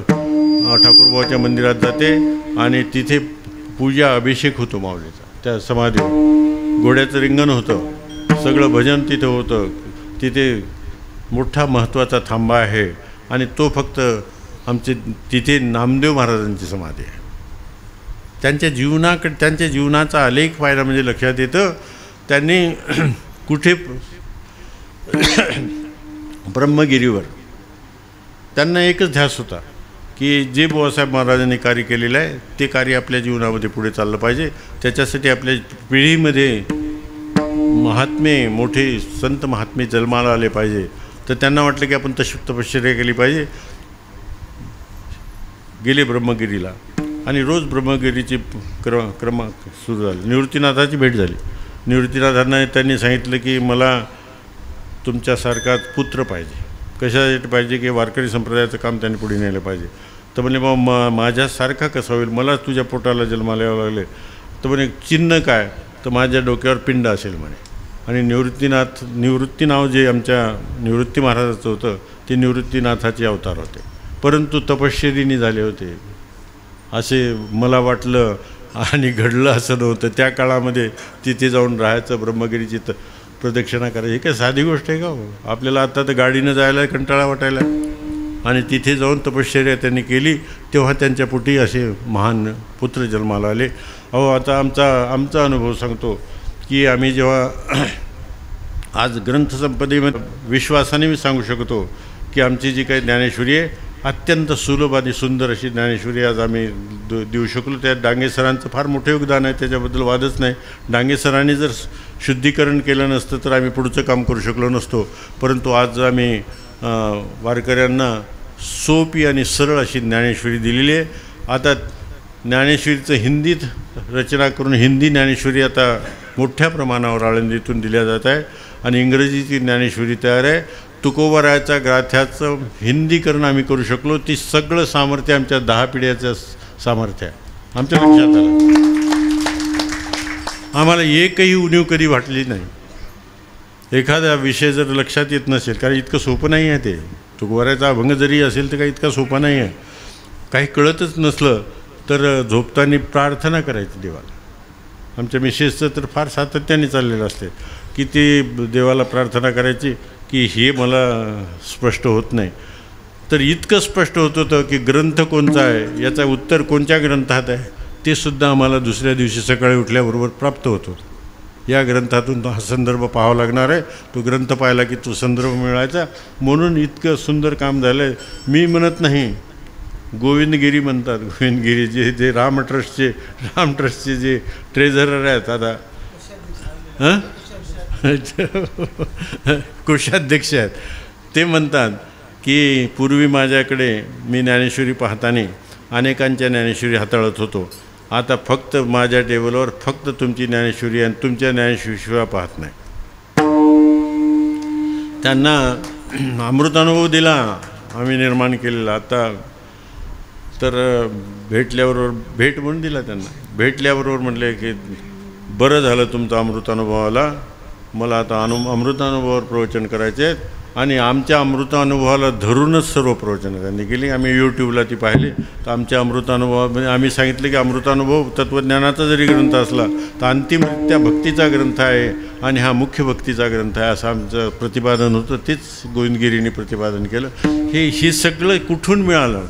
ठाकूरबुवाच्या मंदिरात जाते आणि तिथे पूजा अभिषेक होतो माऊलीचा. त्या समाधीवर घोड्याचं रिंगण होतं, सगळं भजन तिथं होतं. तिथे मोठा महत्त्वाचा थांबा आहे आणि तो फक्त आमचे तिथे नामदेव महाराजांची समाधी आहे. त्यांच्या जीवनाचा आलेख पाहायला म्हणजे लक्षात येतं, त्यांनी कुठे ब्रह्मगिरीवर त्यांना एकच ध्यास होता की जे बुवासाहेब महाराजांनी कार्य केलेलं आहे ते कार्य आपल्या जीवनामध्ये पुढे चाललं पाहिजे. त्याच्यासाठी आपल्या पिढीमध्ये महात्मे, मोठे संत महात्मे जन्माला आले पाहिजे. तर त्यांना वाटलं की आपण तपश्चर्या केली पाहिजे. गेले ब्रह्मगिरीला आणि रोज ब्रह्मगिरीची क्रम सुरू झाली. निवृत्तीनाथाची भेट झाली. निवृत्तीनाथांना त्यांनी सांगितलं की मला तुमच्यासारखाच पुत्र पाहिजे. कशासाठी पाहिजे? की वारकरी संप्रदायाचं काम त्यांनी पुढे नेलं पाहिजे. तर म्हणे मग माझ्यासारखा कसा होईल? मला तुझ्या पोटाला जन्माला यावं लागले. तर म्हणे चिन्ह काय? तर माझ्या डोक्यावर पिंड असेल म्हणे. आणि निवृत्ती नाव जे आमच्या निवृत्ती महाराजाचं होतं ते निवृत्तीनाथाचे अवतार होते, परंतु तपश्चर्येने झाले होते असे मला वाटलं आणि घडलं असं नव्हतं. त्या काळामध्ये तिथे जाऊन राहायचं, ब्रह्मगिरीची प्रदक्षिणा करायची. ही काय साधी गोष्ट आहे का हो? आपल्याला आता तर गाडीनं जायला कंटाळा वाटायला. आणि तिथे जाऊन तपश्चर्या त्यांनी केली, तेव्हा त्यांच्या पोटी असे महान पुत्र जन्माला आले. अहो, आता आमचा अनुभव सांगतो की आम्ही जेव्हा आज ग्रंथसंपदेमध्ये विश्वासाने मी सांगू शकतो की आमची जी काही ज्ञानेश्वरी आहे, अत्यंत सुलभ आणि सुंदर अशी ज्ञानेश्वरी आज आम्ही देऊ शकलो. त्यात डांगे सरांचं फार मोठं योगदान आहे, त्याच्याबद्दल वादच नाही. डांगे सरांनी जर शुद्धीकरण केलं नसतं तर आम्ही पुढचं काम करू शकलो नसतो. परंतु आज आम्ही वारकऱ्यांना सोपी आणि सरळ अशी ज्ञानेश्वरी दिलेली आहे. आता ज्ञानेश्वरीचं हिंदीत रचना करून हिंदी ज्ञानेश्वरी आता मोठ्या प्रमाणावर आळंदीतून दिल्या जात आहे आणि इंग्रजीची ज्ञानेश्वरी तयार आहे. तुकोबारायाच्या ग्रंथाचं हिंदीकरण आम्ही करू शकलो. ती सगळं सामर्थ्य आमच्या 10 पिढ्याचं सामर्थ्य आहे. आमच्या लक्षात आलं. आम्हाला एकही उणीव कधी वाटली नाही. एखादा विषय जर लक्षात येत नसेल, कारण इतकं सोपं नाही आहे ते. तुकोबारायाचा अभंग जरी असेल तर काही इतका सोपा नाही आहे. काही कळतच नसलं तर झोपताना प्रार्थना करायची देवाला. आमच्या मिसेसचं तर फार सातत्याने चाललेलं असते की ती देवाला प्रार्थना करायची की हे मला स्पष्ट होत नाही. तर इतकं स्पष्ट होत होतं की ग्रंथ कोणता आहे, याचं उत्तर कोणत्या ग्रंथात आहे, ते सुद्धा आम्हाला दुसऱ्या दिवशी सकाळी उठल्याबरोबर प्राप्त होतो. या ग्रंथातून हा संदर्भ पाहावा लागणार आहे. तो ग्रंथ पाहिला की तो संदर्भ मिळायचा. म्हणून इतकं सुंदर काम झालं आहे. मी म्हणत नाही, गोविंदगिरी म्हणतात. गोविंदगिरी जे राम ट्रस्टचे जे ट्रेझरर आहेत आता, कोषाध्यक्ष आहेत, ते म्हणतात की पूर्वी माझ्याकडे मी ज्ञानेश्वरी पाहताना अनेकांच्या ज्ञानेश्वरी हाताळत होतो. आता फक्त माझ्या टेबलवर फक्त तुमची ज्ञानेश्वरी आणि तुमच्या ज्ञानेश्वरीशिवाय पाहत नाही. त्यांना अमृतानुभव दिला आम्ही निर्माण केलेला. आता तर भेटल्याबरोबर भेट म्हणून दिला त्यांना. भेटल्याबरोबर म्हटले की बरं झालं तुमचा अमृतानुभवाला, मला आता अमृतानुभवावर प्रवचन करायचे आहेत. आणि आमच्या अमृतानुभवाला धरूनच सर्व प्रवचनं त्यांनी केली. आम्ही यूट्यूबला ती पाहिली तर आमच्या अमृतानुभवामध्ये आम्ही सांगितलं की अमृतानुभव तत्त्वज्ञानाचा जरी ग्रंथ असला तर अंतिमरित्या भक्तीचा ग्रंथ आहे आणि हा मुख्य भक्तीचा ग्रंथ आहे असं आमचं प्रतिपादन होतं. तेच गोविंदगिरीने प्रतिपादन केलं. हे सगळं कुठून मिळालं,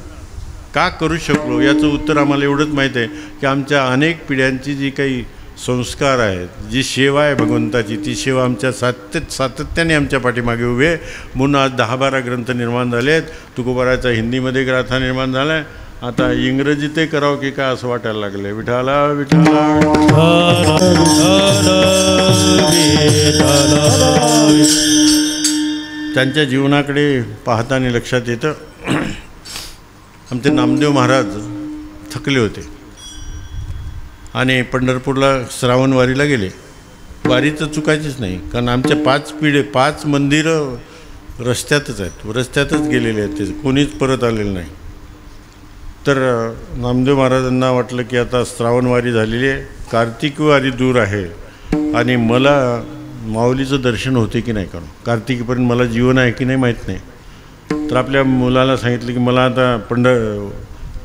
का करू शकलो, याचं उत्तर आम्हाला एवढंच माहीत आहे की आमच्या अनेक पिढ्यांची जी काही संस्कार आहेत, जी सेवा आहे भगवंताची, ती सेवा आमच्या सातत्याने आमच्या पाठीमागे उभे आहे. म्हणून आज 10-12 ग्रंथ निर्माण झाले आहेत. तुकोबारायाचा हिंदीमध्ये ग्रंथ निर्माण झाला आहे. आता इंग्रजीतही करावं की काय असं वाटायला लागलं आहे. विठाला विठाला त्यांच्या जीवनाकडे पाहताना लक्षात येतं, आमचे नामदेव महाराज थकले होते आणि पंढरपूरला श्रावणवारीला गेले. वारी तर चुकायचीच नाही, कारण आमच्या 5 मंदिरं रस्त्यातच आहेत, रस्त्यातच गेलेले आहेत. ते कोणीच परत आलेलं नाही. तर नामदेव महाराजांना वाटलं की आता श्रावणवारी झालेली आहे, कार्तिकी वारी दूर आहे आणि मला माऊलीचं दर्शन होते की नाही, कारण कार्तिकीपर्यंत मला जीवन आहे की नाही माहीत नाही. तर आपल्या मुलाला सांगितलं की मला आता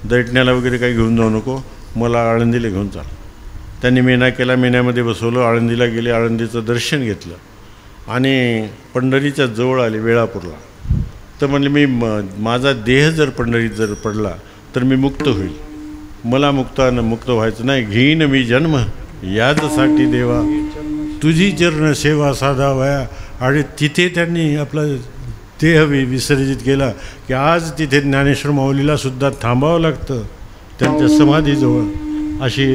दैठण्याला वगैरे काही घेऊन जाऊ नको, मला आळंदीला घेऊन चाल. त्यांनी मेना केला, मेन्यामध्ये बसवलं, आळंदीला गेले, आळंदीचं दर्शन घेतलं आणि पंढरीच्या जवळ आले वेळापूरला. तर म्हणले मी माझा देह जर पंढरीत जर पडला तर मी मुक्त होईल, मला मुक्त व्हायचं नाही. घेईन मी जन्म याचसाठी देवा, तुझी चरण सेवा साधावया. आणि तिथे त्यांनी आपला देह विसर्जित केला की आज तिथे ज्ञानेश्वर माऊलीला सुद्धा थांबावं लागतं त्यांच्या समाधीजवळ. अशी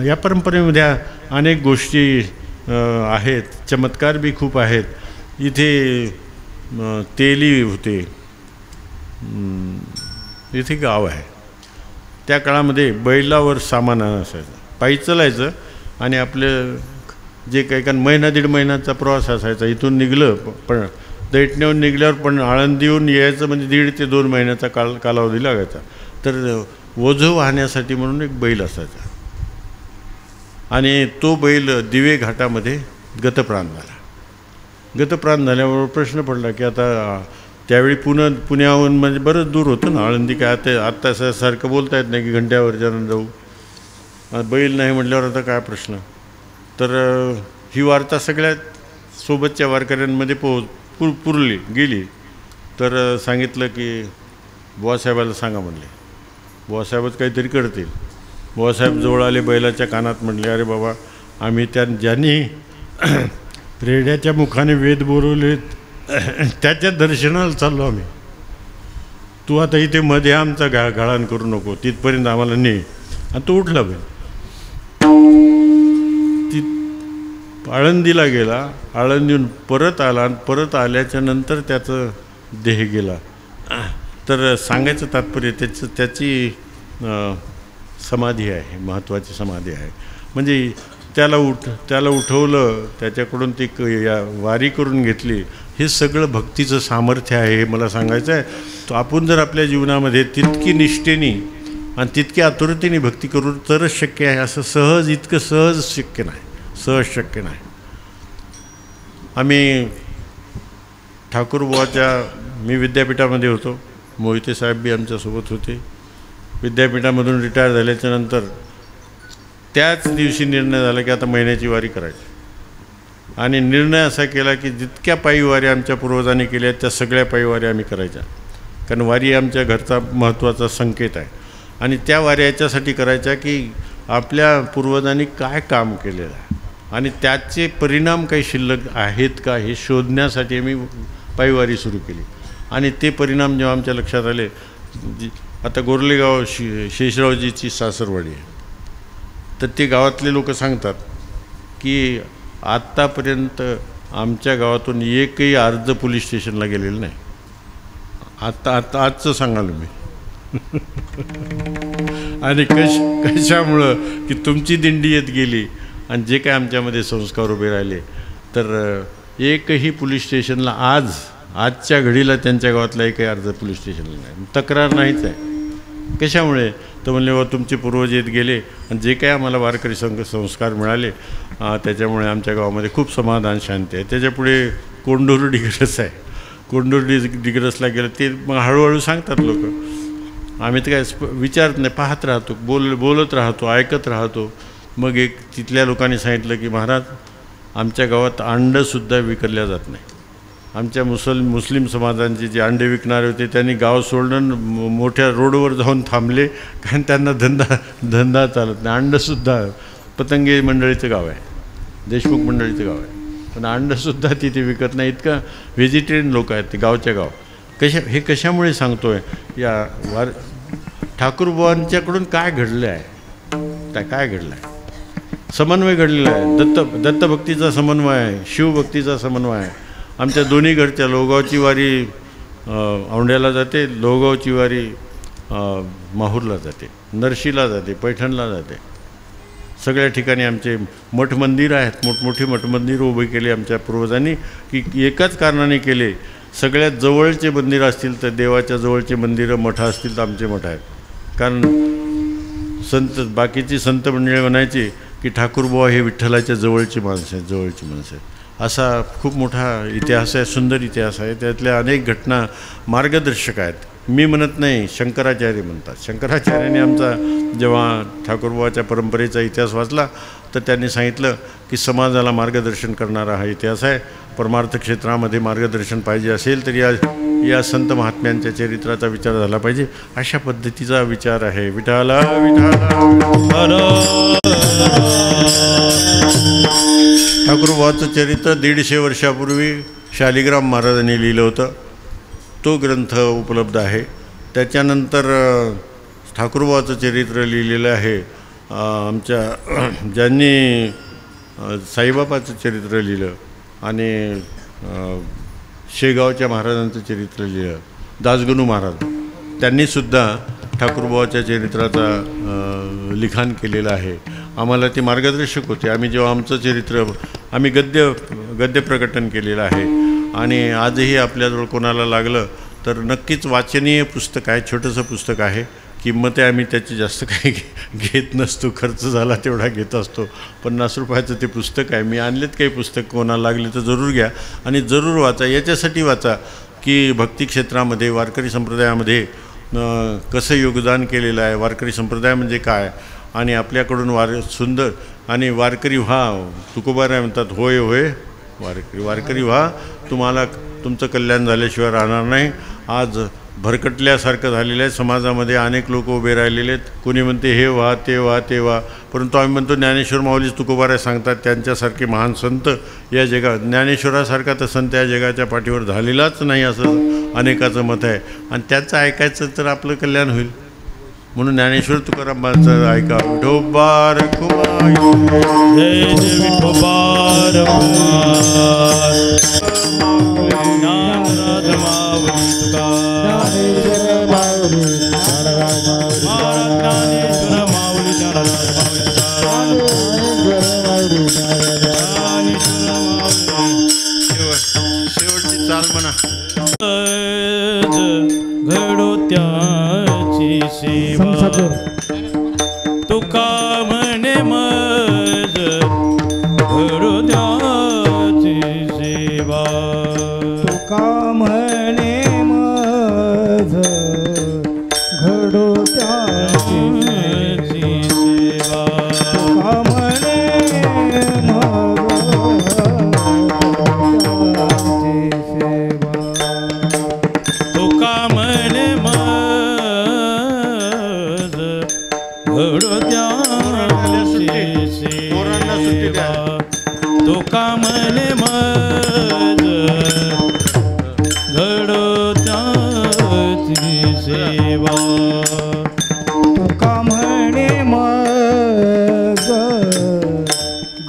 या परंपरेमध्ये अनेक गोष्टी आहेत, चमत्कार बी खूप आहेत. इथे तेली होते, इथे गाव आहे. त्या काळामध्ये बैलावर सामान असायचं, पायी चालायचं आणि आपलं जे काही कारण महिना 1.5 महिन्याचा प्रवास असायचा. इथून निघलं पण दैठण्याहून निघल्यावर पण आळंदीहून यायचं म्हणजे 1.5 ते 2 महिन्याचा कालावधी लागायचा. तर ओझं वाहण्यासाठी म्हणून एक बैल असायचा आणि तो बैल दिवे घाटामध्ये गतप्राण झाला. गतप्राण झाल्याबरोबर प्रश्न पडला की आता त्यावेळी पुण्याहून म्हणजे बरंच दूर होतं ना आळंदी, काय आता सारखं बोलता येत नाही की घंट्यावर जाणं जाऊ. बैल नाही म्हटल्यावर आता काय प्रश्न. तर ही वार्ता सगळ्यात सोबतच्या वारकऱ्यांमध्ये पुरली गेली तर सांगितलं की बुवासाहेबाला सांगा म्हणले. बुवासाहेबच काहीतरी करतील. बुवासाहेब जवळ आले, बैलाच्या कानात म्हणले, अरे बाबा, आम्ही ज्यांनी रेड्याच्या मुखाने वेद बोलवलेत त्याच्या दर्शनाला चाललो आम्ही. तू आता इथे मध्ये आमचा गाळण करू नको, तिथपर्यंत आम्हाला ने. आणि तो उठला बैल. ती आळंदीला गेला, आळंदीहून परत आला आणि परत आल्याच्या नंतर त्याचं देह गेला. तर सांगायचं तात्पर्य त्याची समाधी आहे, महत्त्वाची समाधी आहे. म्हणजे त्याला उठवलं, त्याच्याकडून ती वारी करून घेतली. हे सगळं भक्तीचं सामर्थ्य आहे, हे मला सांगायचं आहे. तो आपण जर आपल्या जीवनामध्ये तितकी निष्ठेने आणि तितक्या आतुरतेने भक्ती करू तरच शक्य आहे. असं इतकं सहज शक्य नाही, सहज शक्य नाही. आम्ही ठाकूरबुवाच्या, मी विद्यापीठामध्ये होतो, मोहिते साहेब बी आमच्यासोबत होते. विद्यापीठामधून रिटायर झाल्याच्या नंतर त्याच दिवशी निर्णय झाला की आता महिन्याची वारी करायची. आणि निर्णय असा केला की जितक्या पायी वारी आमच्या पूर्वजांनी केल्या त्या सगळ्या पायी वारी आम्ही करायच्या. कारण वारी आमच्या घरचा महत्त्वाचा संकेत आहे. आणि त्या वाऱ्या याच्यासाठी करायच्या की आपल्या पूर्वजांनी काय काम केलेलं आहे आणि त्याचे परिणाम काही शिल्लक आहेत का हे शोधण्यासाठी आम्ही पायीवारी सुरू केली. आणि ते परिणाम जेव्हा आमच्या लक्षात आले, आता गोरलेगाव शेषरावजीची सासरवाडी आहे, तर ते गावातले लोक सांगतात की आत्तापर्यंत आमच्या गावातून एकही अर्ज पोलीस स्टेशनला गेलेलं नाही. आजचं सांगाल मी. आणि कशामुळं की तुमची दिंडी येत गेली आणि जे काय आमच्यामध्ये संस्कार उभे राहिले, तर एकही पोलीस स्टेशनला आजच्या घडीला त्यांच्या गावातला एकही अर्ज पोलीस स्टेशनला नाही, तक्रार नाहीच आहे. कशामुळे तर म्हणले, व तुमचे पूर्वज येत गेले आणि जे काय आम्हाला वारकरी संस्कार मिळाले त्याच्यामुळे आमच्या गावामध्ये खूप समाधान, शांती आहे. त्याच्यापुढे कोंडूर डिग्रस आहे. कोंडूर डिग्रसला गेलं ते मग हळूहळू सांगतात लोक. आम्ही तर काय विचारत नाही, पाहत राहतो, बोलत राहतो, ऐकत राहतो. मग एक तिथल्या लोकांनी सांगितलं की महाराज, आमच्या गावात अंडंसुद्धा विकल्या जात नाही. आमच्या मुस्लिम समाजांचे जे अंडे विकणारे होते त्यांनी गाव सोडून मोठ्या रोडवर जाऊन थांबले, कारण त्यांना धंदा चालत नाही. अंडंसुद्धा, पतंगे मंडळीचं गाव आहे, देशमुख मंडळीचं गाव आहे, पण अंडंसुद्धा तिथे विकत नाही. इतका व्हेजिटेरियन लोक आहेत ते गावच्या गाव. हे कशामुळे सांगतो आहे, या ठाकूरबुवांच्याकडून काय घडलं आहे, काय घडलं आहे, समन्वय घडलेला आहे. दत्तभक्तीचा समन्वय आहे, शिवभक्तीचा समन्वय आहे. आमच्या दोन्ही घरच्या लोहगावची वारी औंढ्याला जाते, लोहगावची वारी माहूरला जाते, नरशीला जाते, पैठणला जाते. सगळ्या ठिकाणी आमचे मठ मंदिर आहेत, मोठमोठी मठमंदिरं उभी केली आमच्या पूर्वजांनी, की एकाच कारणाने केले. सगळ्यात जवळचे मंदिर असतील तर देवाच्या जवळचे मंदिरं, मठ असतील तर आमचे मठ आहेत. कारण बाकीची संत मंडळी म्हणायची की ठाकूरबुवा हे विठ्ठलाच्या जवळची माणसं आहेत, जवळची माणसं आहेत. असा खूप मोठा इतिहास आहे, सुंदर इतिहास आहे. त्यातल्या अनेक घटना मार्गदर्शक आहेत. मी म्हणत नाही, शंकराचार्य म्हणतात. शंकराचार्याने आमचा जेव्हा ठाकूरबुवाच्या परंपरेचा इतिहास वाचला तर त्यांनी सांगितलं की समाजाला मार्गदर्शन करणारा हा इतिहास आहे. परमार्थ क्षेत्रामध्ये मार्गदर्शन पाहिजे असेल तर या संत महात्म्यांच्या चरित्राचा विचार झाला पाहिजे. अशा पद्धतीचा विचार आहे. विठाला विठाला. ठाकूरबुवाचं चरित्र 150 वर्षापूर्वी शालिग्राम महाराजांनी लिहिलं होतं. तो ग्रंथ उपलब्ध आहे. त्याच्यानंतर ठाकूरबुवाचं चरित्र लिहिलेलं आहे आमच्या ज्यांनी साईबाबाचं चरित्र लिहिलं आणि शेगावच्या महाराजांचं चरित्र लिहिलं, दासगणू महाराज, त्यांनीसुद्धा ठाकूरबुवाच्या चरित्राचा लिखाण केलेलं आहे. आम्हाला ते मार्गदर्शक होते. आम्ही जेव्हा आमचं चरित्र आम्ही गद्य प्रकटन केलेलं आहे. आणि आजही आपल्याजवळ कोणाला लागलं तर नक्कीच वाचनीय पुस्तक आहे, छोटंसं पुस्तक आहे. किंमत आहे, आम्ही त्याची जास्त काही घेत नसतो, खर्च झाला तेवढा घेत असतो. 50 रुपयाचं ते पुस्तक आहे. मी आणलेत काही पुस्तक, कोणाला लागले तर जरूर घ्या आणि जरूर वाचा. याच्यासाठी वाचा की भक्ती क्षेत्रामध्ये, वारकरी संप्रदायामध्ये कसं योगदान केलेलं आहे, वारकरी संप्रदाय म्हणजे काय, आणि आपल्याकडून सुंदर आणि वारकरी तुकोबाराय म्हणतात, होय होय वारकरी वारकरी व्हा, तुम्हाला तुमचं कल्याण झाल्याशिवाय राहणार नाही. आज भरकटल्यासारखं झालेलं आहे समाजामध्ये. अनेक लोक उभे राहिलेले आहेत. कोणी म्हणते हे व्हा ते व्हा ते व्हा, परंतु आम्ही म्हणतो ज्ञानेश्वर माऊली तुकोबाराय सांगतात त्यांच्यासारखे महान संत या जगात, ज्ञानेश्वरासारखा तर संत या जगाच्या पाठीवर झालेलाच नाही असं अनेकाचं मत आहे. आणि त्याचं ऐकायचं तर आपलं कल्याण होईल. म्हणून ज्ञानेश्वर तुकारामांचं ऐका. विठोबा रखुमाई जय जय विठोबा रखुमाई. ज्ञानराज माऊली तुका, ज्ञानेश्वर माऊली ज्ञानराज माऊली, ज्ञानेश्वर माऊली ज्ञानराज माऊली शेवटची चाल म्हणा. घडो त्याची सेवा, तुका म्हणे मज घडो त्याची सेवा, तुका म्हणे मज घडो त्याची सेवा, तुका म्हणे तुका म्हणे मज घडो त्याची सेवा, तुका म्हणे मज घडो त्याची सेवा, तुका म्हणे मज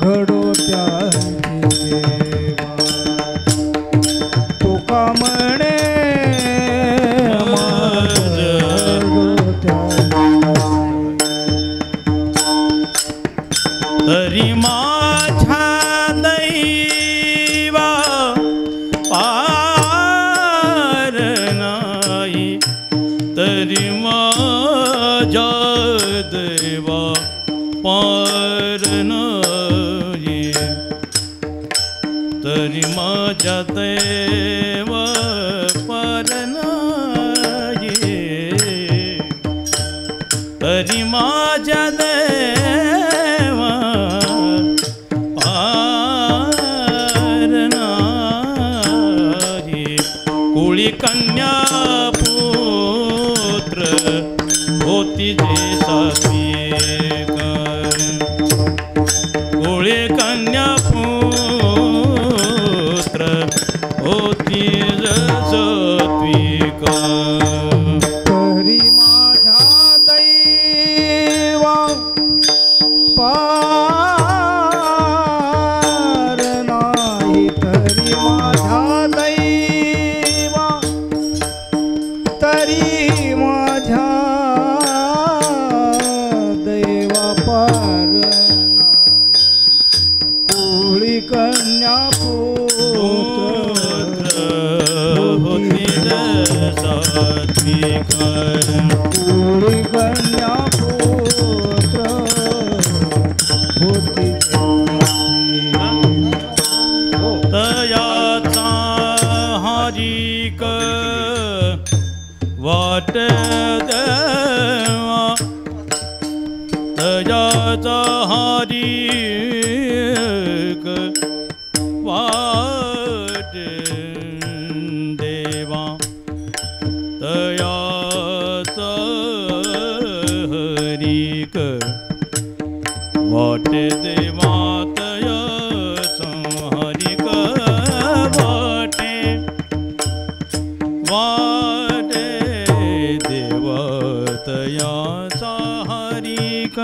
घडो त्याची. तरी माझ्या दैवा पार नाही, तरी माझ्या दैवा पार नाही, तरी माझ्या दैवा पार नाही, तरी माझ्या दैवा कुळी कन्या पुत्र होती जे सात्विक, कुळी कन्या पुत्र होती जे सात्विक. तरी माझ्या दैवा पार नाही, तरी माझ्या दैवा, तरी माझ्या दैवा पार नाही, कुळी कन्या पुत्र होती सात्विक, कुळी कन्या पुत्र होती तयाचा हारिक वाट देवा, तयाचा हारिक वाट देवा, तयाचा हरिक वाट देवा, तयाचा हरिक वाटे वाटे देवा, तयाचा हरिक,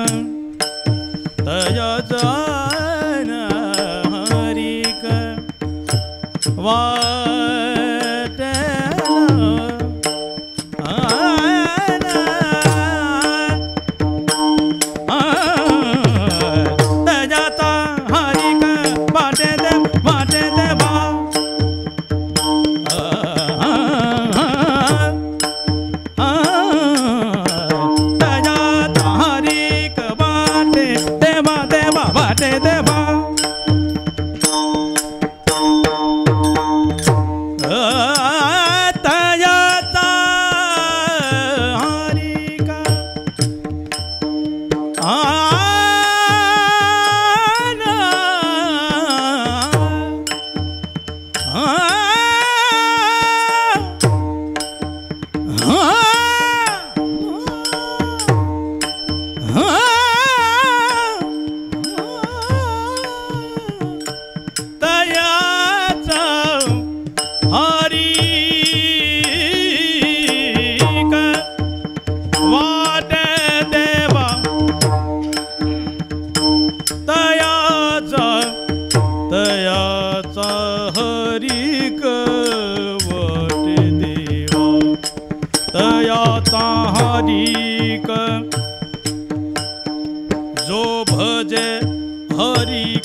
तयाचा हरिक वाटे तयाचा हरिक वाटे दे वाटे देवा, तयाचा हरिक वाटे देवा देवा वाटे देवा. तयाचा हरिक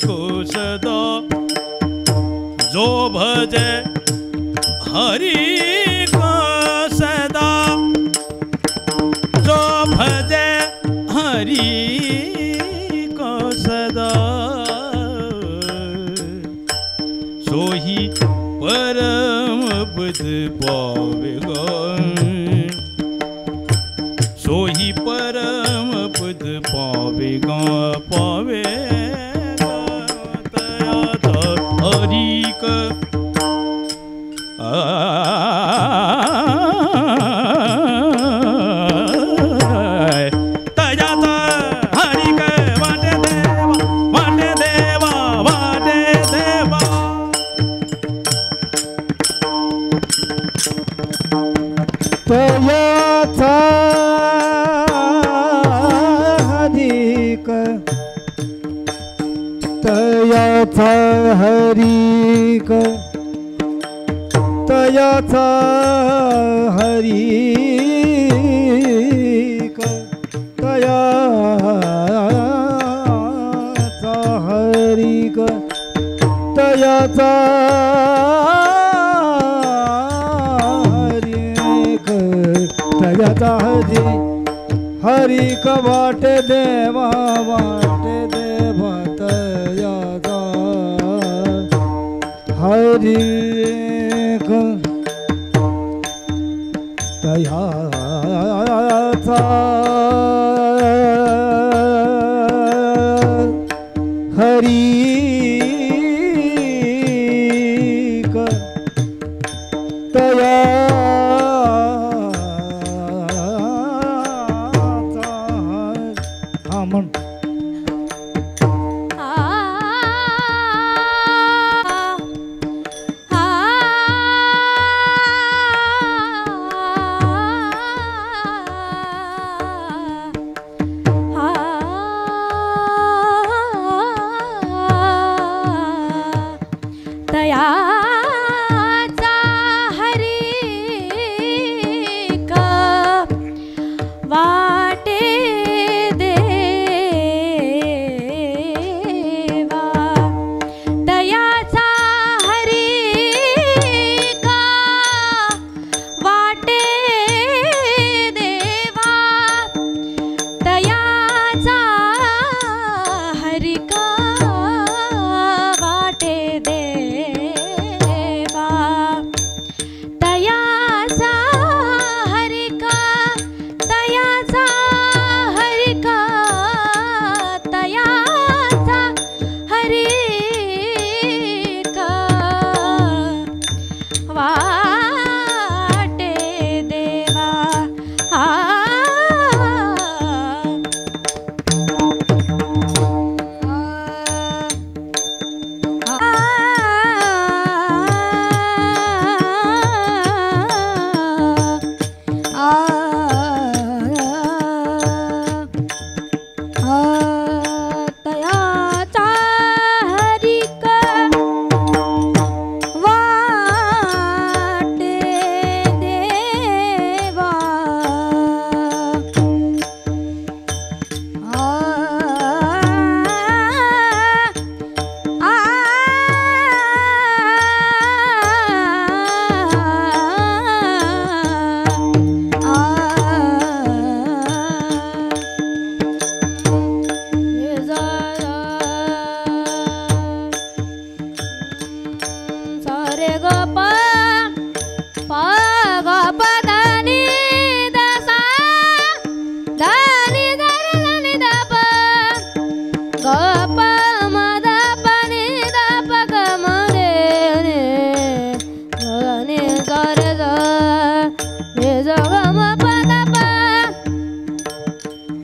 को सदा जो भजे हरि को सदा जो भजे हरि को सदा सोही परम पद पावेगा सोही परम पद पावेगा पावेगा तया हरि का तयाचा हरी क तयाचा हरी क तयाचा हरी क तयाचा हरी क तयाचा हरी क वाटे देवा वाटे देवा तयाचा हरी क तयाचा हरी क तयाचा हा म्हण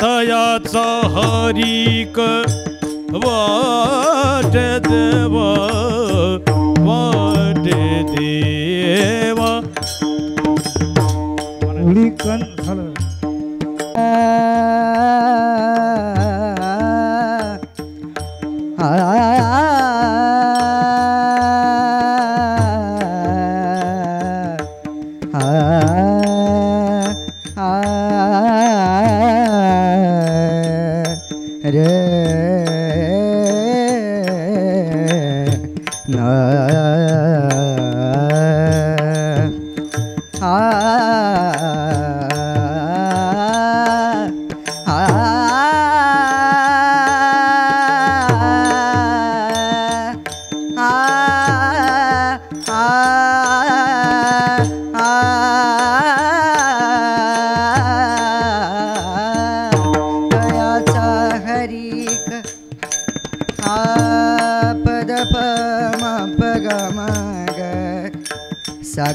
तयाचा हरी क वाटे देवा वाटे देवा उलिकन झालं रे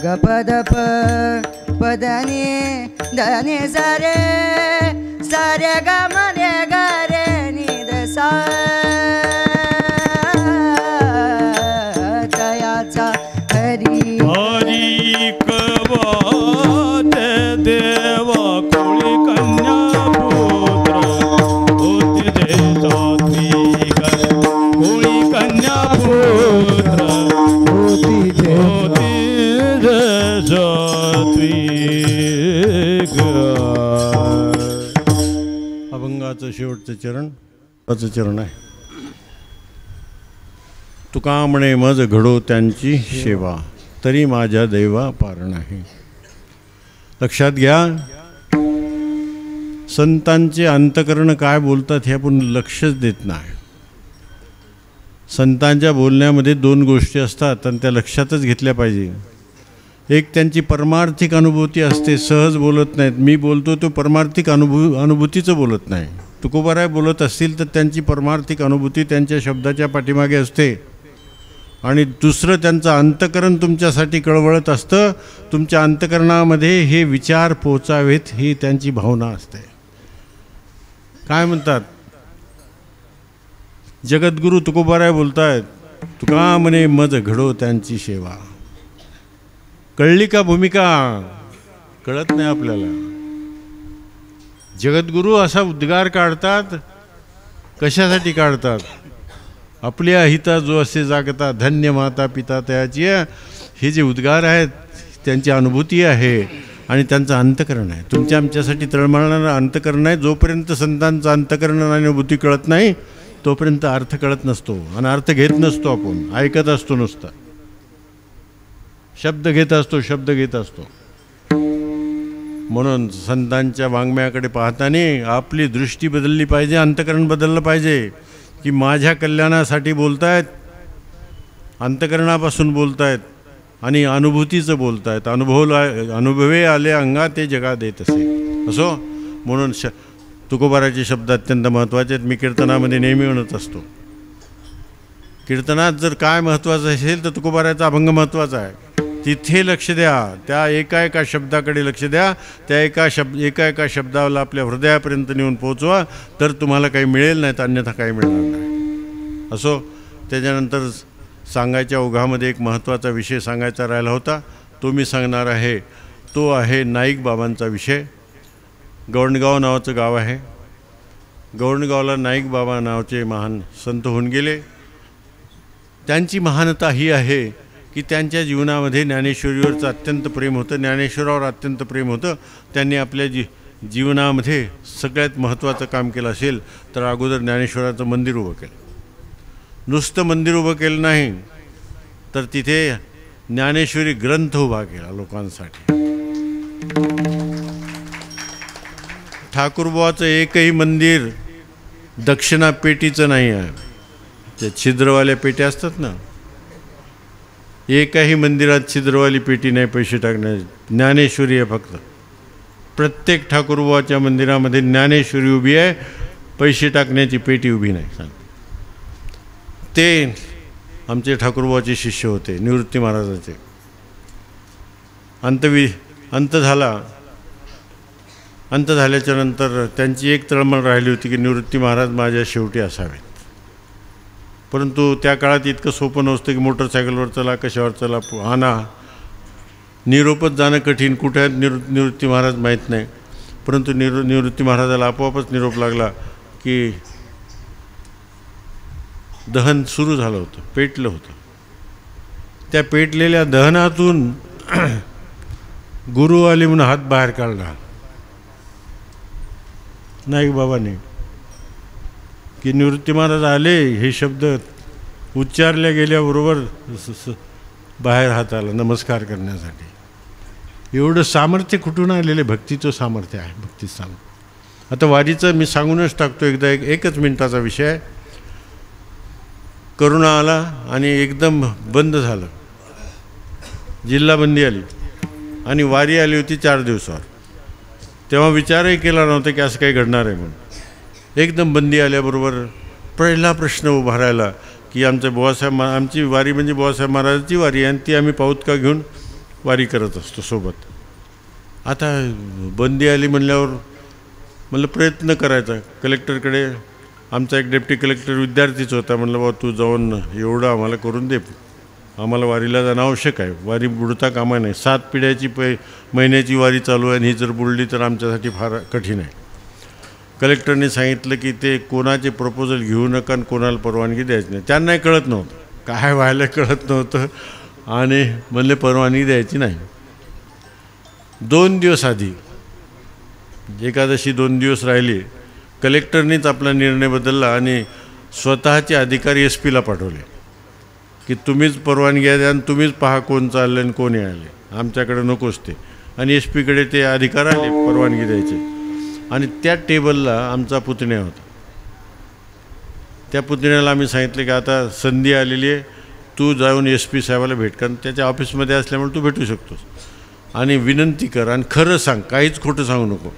ग पद प पदनी धनी सारे सारे ग मने ग रे नि द सा तयाचा हरी हरी कवाते देवा कोळी कन्या पुत्र होते जे सात्विक कोळी कन्या पुत्र होती जे अभंगाचं शेवटचं चरण आहे. तुका म्हणे मज घडो त्यांची सेवा, तरी माझ्या दैवा पार नाही. लक्षात घ्या, संतांचे अंतकरण काय बोलतात हे आपण लक्षच देत नाही. संतांच्या बोलण्यामध्ये दोन गोष्टी असतात आणि त्या लक्षातच घेतल्या पाहिजे. एक त्यांची परमार्थिक अनुभूती असते, सहज बोलत नाहीत. मी बोलतो तो परमार्थिक अनुभूतीचं बोलत नाही. तुकोबाराय बोलत असतील तर त्यांची परमार्थिक अनुभूती त्यांच्या शब्दाच्या पाठीमागे असते. आणि दुसरं त्यांचं अंतकरण तुमच्यासाठी कळवळत असतं. तुमच्या अंतकरणामध्ये हे विचार पोचावेत ही त्यांची भावना असते. काय म्हणतात जगद्गुरु तुकोबाराय बोलतायत, तुका म्हणे मज घडो त्यांची सेवा. कळली का भूमिका? कळत नाही आपल्याला. जगद्गुरु असा उद्गार काढतात, कशासाठी काढतात? आपल्या हिता जो असे जागता धन्य माता पिता त्याची, हे जे उद्गार आहेत त्यांची अनुभूती आहे आणि त्यांचं अंतकरण आहे. तुमच्या आमच्यासाठी तळमळणारं अंतकरण आहे. जोपर्यंत संतांचं अंतकरण आणि अनुभूती कळत नाही तोपर्यंत अर्थ कळत नसतो आणि अर्थ घेत नसतो. आपण ऐकत असतो नुसता, शब्द घेत असतो. म्हणून संतांच्या वाङ्मयाकडे पाहताना आपली दृष्टी बदलली पाहिजे, अंतकरण बदललं पाहिजे. की माझ्या कल्याणासाठी बोलतायत, अंतकरणापासून बोलतायत आणि अनुभूतीचं बोलतायत. अनुभवे आले अंगा ते जगा देत असे असो. म्हणून तुकोबाराचे शब्द अत्यंत महत्त्वाचे आहेत. मी कीर्तनामध्ये नेहमी म्हणत असतो, कीर्तनात जर काय महत्त्वाचं असेल तर तुकोबाराचा अभंग महत्त्वाचा आहे. तिथे लक्ष द्या, त्या एका शब्दाकडे लक्ष द्या. त्या एका शब्दाला आपल्या हृदयापर्यंत नेऊन पोहोचवा, तर तुम्हाला काही मिळेल, नाही तर अन्यथा काही मिळणार नाही. असो. त्याच्यानंतर सांगायच्या ओघामध्ये एक महत्त्वाचा विषय सांगायचा राहिला होता, तो मी सांगणार आहे. तो आहे नाईक बाबांचा विषय. गवंडगाव नावाचं गाव आहे. गवंडगावला नाईक बाबा नावाचे महान संत होऊन गेले. त्यांची महानता ही आहे की त्यांच्या जीवनामध्ये ज्ञानेश्वरीवरचं अत्यंत प्रेम होतं, ज्ञानेश्वरावर अत्यंत प्रेम होतं. त्यांनी आपल्या जीवनामध्ये सगळ्यात महत्त्वाचं काम केलं असेल तर अगोदर ज्ञानेश्वराचं मंदिर उभं केलं. नुसतं मंदिर उभं केलं नाही तर तिथे ज्ञानेश्वरी ग्रंथ उभा केला लोकांसाठी. ठाकूरबुवाचं एकही मंदिर दक्षिणा पेटीचं नाही आहे. त्या छिद्रवाल्या पेट्या असतात ना, एकाही मंदिरात छिद्रवाली पेटी नाही पैसे टाकण्याची. ज्ञानेश्वरी आहे फक्त. प्रत्येक ठाकूरबुवाच्या मंदिरामध्ये ज्ञानेश्वरी उभी आहे, पैसे टाकण्याची पेटी उभी नाही. सांग, ते आमचे ठाकूरबुवाचे शिष्य होते, निवृत्ती महाराजाचे. अंत झाल्याच्या नंतर त्यांची एक तळमळ राहिली होती की निवृत्ती महाराज माझ्या शेवटी असावेत. परंतु त्या काळात इतकं सोपं नसतं की मोटरसायकलवर चला, कशावर चला, आणा. निरोपच जाणं कठीण. कुठे आहेत निवृत्ती महाराज माहीत नाही. परंतु निवृत्ती महाराजाला आपोआपच निरोप लागला की दहन सुरू झालं होतं, पेटलं होतं. त्या पेटलेल्या दहनातून गुरु आले म्हणून हात बाहेर काढला नाईक बाबाने की निवृत्ती महाराज आले. हे शब्द उच्चारल्या गेल्याबरोबर बाहेर हात आला नमस्कार करण्यासाठी. एवढं सामर्थ्य कुठून आलेलं भक्तीचं सामर्थ्य आहे, भक्तीचं सामर्थ्य. आता वारीचं मी सांगूनच टाकतो एकदा, एकच मिनिटाचा विषय आहे. करोना आला आणि एकदम बंद झालं, जिल्हाबंदी आली आणि वारी आली होती 4 दिवसावर. तेव्हा विचारही केला नव्हता की असं काही घडणार आहे म्हणून. एकदम बंदी आल्याबरोबर पहिला प्रश्न उभा राहिला की आमची वारी म्हणजे बुवासाहेब महाराजांची वारी आहे आणि ती आम्ही पाऊतका घेऊन वारी करत असतो सोबत. आता बंदी आली म्हणल्यावर म्हणलं प्रयत्न करायचा. कलेक्टरकडे आमचा एक डेप्टी कलेक्टर विद्यार्थीच होता. म्हणलं बाबा तू जाऊन एवढं आम्हाला करून दे, आम्हाला वारीला जाणं आवश्यक आहे, वारी बुडता कामा नाही. 7 पिढ्याची महिन्याची वारी चालू आहे आणि ही जर बुडली तर आमच्यासाठी फार कठीण आहे. कलेक्टरने सांगितलं की ते कोणाचे प्रपोजल घेऊ नका आणि कोणाला परवानगी द्यायची नाही. त्यांनाही कळत नव्हतं, काय व्हायला कळत नव्हतं आणि म्हणले परवानगी द्यायची नाही. 2 दिवस आधी एकादशी 2 दिवस राहिली, कलेक्टरनीच आपला निर्णय बदलला आणि स्वतःचे अधिकारी SP ला पाठवले की तुम्हीच परवानगी द्या आणि तुम्हीच पहा कोण चाललं आणि कोण आले, आमच्याकडे नकोच ते. आणि SP कडे ते अधिकार आले परवानगी द्यायचे. आणि त्या टेबलला आमचा पुतण्या होता. त्या पुतण्याला आम्ही सांगितलं की आता संधी आलेली आहे, तू जाऊन SP साहेबाला भेट, कारण त्याच्या ऑफिसमध्ये असल्यामुळे तू भेटू शकतोस, आणि विनंती कर आणि खरं सांग, काहीच खोटं सांगू नको.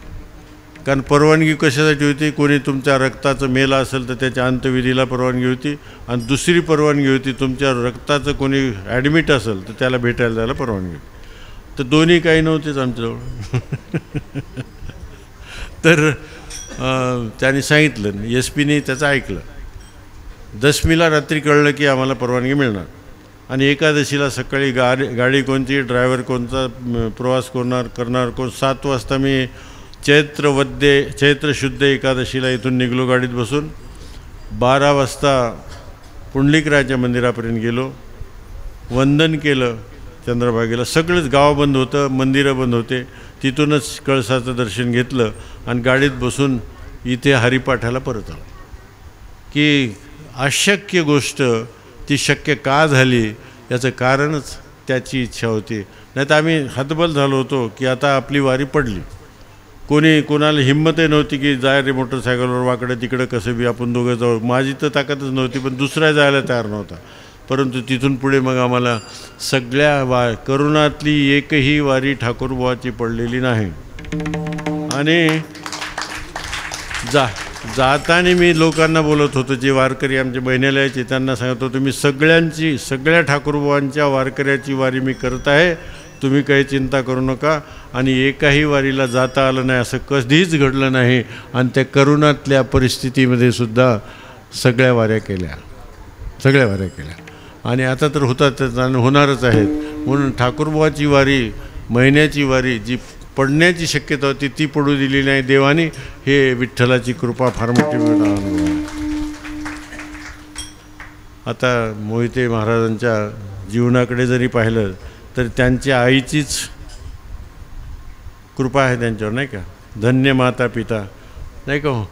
कारण परवानगी कशासाठी होती, कोणी तुमच्या रक्ताचं मेला असेल तर त्याच्या अंत्यविधीला परवानगी होती, आणि दुसरी परवानगी होती तुमच्या रक्ताचं कोणी ॲडमिट असेल तर त्याला भेटायला जायला परवानगी होती. तर दोन्ही काही नव्हतेच आमच्याजवळ. तर त्यांनी सांगितलं, SP त्याचं ऐकलं. दशमीला रात्री कळलं की आम्हाला परवानगी मिळणार, आणि एकादशीला सकाळी गाडी कोणती, ड्रायव्हर कोणता, प्रवास करणार कोण. 7 वाजता मी चैत्र शुद्ध एकादशीला इथून निघलो गाडीत बसून. 12 वाजता पुंडलिकराच्या मंदिरापर्यंत गेलो, वंदन केलं चंद्रभागेला. सगळंच गाव बंद होतं, मंदिरं बंद होते. तिथूनच कळसाचं दर्शन घेतलं आणि गाडीत बसून इथे हरिपाठाला परत आलो. की अशक्य गोष्ट ती शक्य का झाली याचं कारणच त्याची इच्छा होती. नाही तर आम्ही हतबल झालो होतो की आता आपली वारी पडली. कोणाला हिंमतही नव्हती की जाय रे मोटरसायकलवर वाकडं तिकडं कसं बी आपण दोघं जाऊ. माझी तर ताकदच नव्हती, पण दुसरा जायला तयार नव्हता. परंतु तिथून पुढे मग आम्हाला सगळ्या करोनातली एकही वारी ठाकूरबुवाची पडलेली नाही. आणि जाताना मी लोकांना बोलत होतो, जे वारकरी आमचे बहिणीला यायचे त्यांना सांगत होतो, मी सगळ्या ठाकूरबुवांच्या वारकऱ्याची वारी मी करत आहे, तुम्ही काही चिंता करू नका. आणि एकाही वारीला जाता आलं नाही असं कधीच घडलं नाही. आणि त्या करोनातल्या परिस्थितीमध्ये सुद्धा सगळ्या वाऱ्या केल्या. आणि आता तर होतात होणारच आहेत. म्हणून ठाकूरबुवाची वारी, महिन्याची वारी जी पडण्याची शक्यता होती ती पडू दिली नाही देवाने. हे विठ्ठलाची कृपा फार मोठी अनुभव आहे. आता मोहिते महाराजांच्या जीवनाकडे जरी पाहिलं तर त्यांच्या आईचीच कृपा आहे त्यांच्यावर, नाही का. धन्य माता पिता, नाही का हो.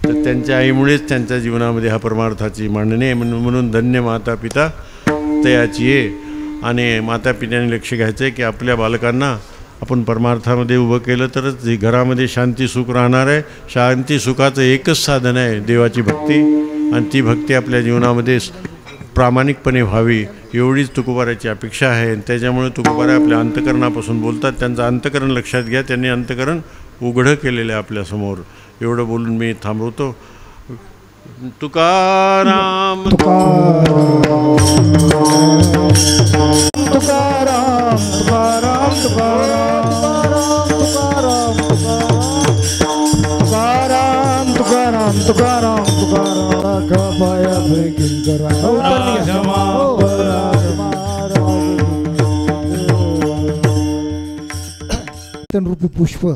तर त्यांच्या आईमुळेच त्यांच्या जीवनामध्ये हा परमार्थाची मांडणी आहे. म्हणून धन्य माता पिता तयाची आहे. आणि माता पित्याने लक्ष घ्यायचं आहे की आपल्या बालकांना आपण परमार्थामध्ये उभं केलं तरच घरामध्ये शांती सुख राहणार आहे. शांती सुखाचं एकच साधन आहे देवाची भक्ती, आणि ती भक्ती आपल्या जीवनामध्ये प्रामाणिकपणे व्हावी एवढीच तुकोबाराची अपेक्षा आहे. त्याच्यामुळे तुकोबारा आपल्या अंतकरणापासून बोलतात. त्यांचं अंतकरण लक्षात घ्या, त्यांनी अंतकरण उघडं केलेलं आहे आपल्यासमोर. एवढं बोलून मी थांबवतो. तुकाराम रूपी पुष्प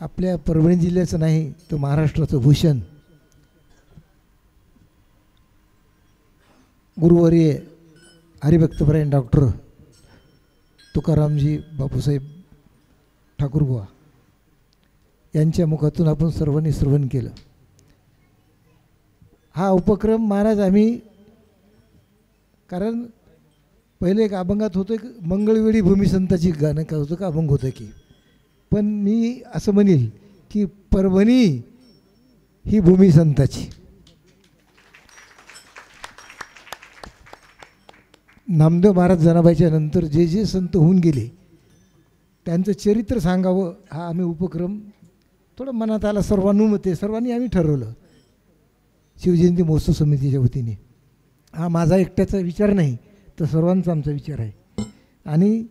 आपल्या परभणी जिल्ह्याचं नाही तर महाराष्ट्राचं भूषण. गुरुवर्य हरिभक्तपरायण डॉक्टर तुकारामजी बापूसाहेब ठाकूरबुवा यांच्या मुखातून आपण सर्वांनी श्रवण केलं. हा उपक्रम महाराज आम्ही कारण पहिले एक अभंगात होतं की मंगळवेळी भूमिसंताची गाणं काय होतं का अभंग होतं की, पण मी असं म्हणेल की परभणी ही भूमिसंताची. नामदेव महाराज जनाबाईच्या नंतर जे जे संत होऊन गेले त्यांचं चरित्र सांगावं हा आम्ही उपक्रम थोडं मनात आला. सर्वांनी आम्ही ठरवलं शिवजयंती महोत्सव समितीच्या वतीने. हा माझा एकट्याचा विचार नाही, तर सर्वांचा आमचा विचार आहे आणि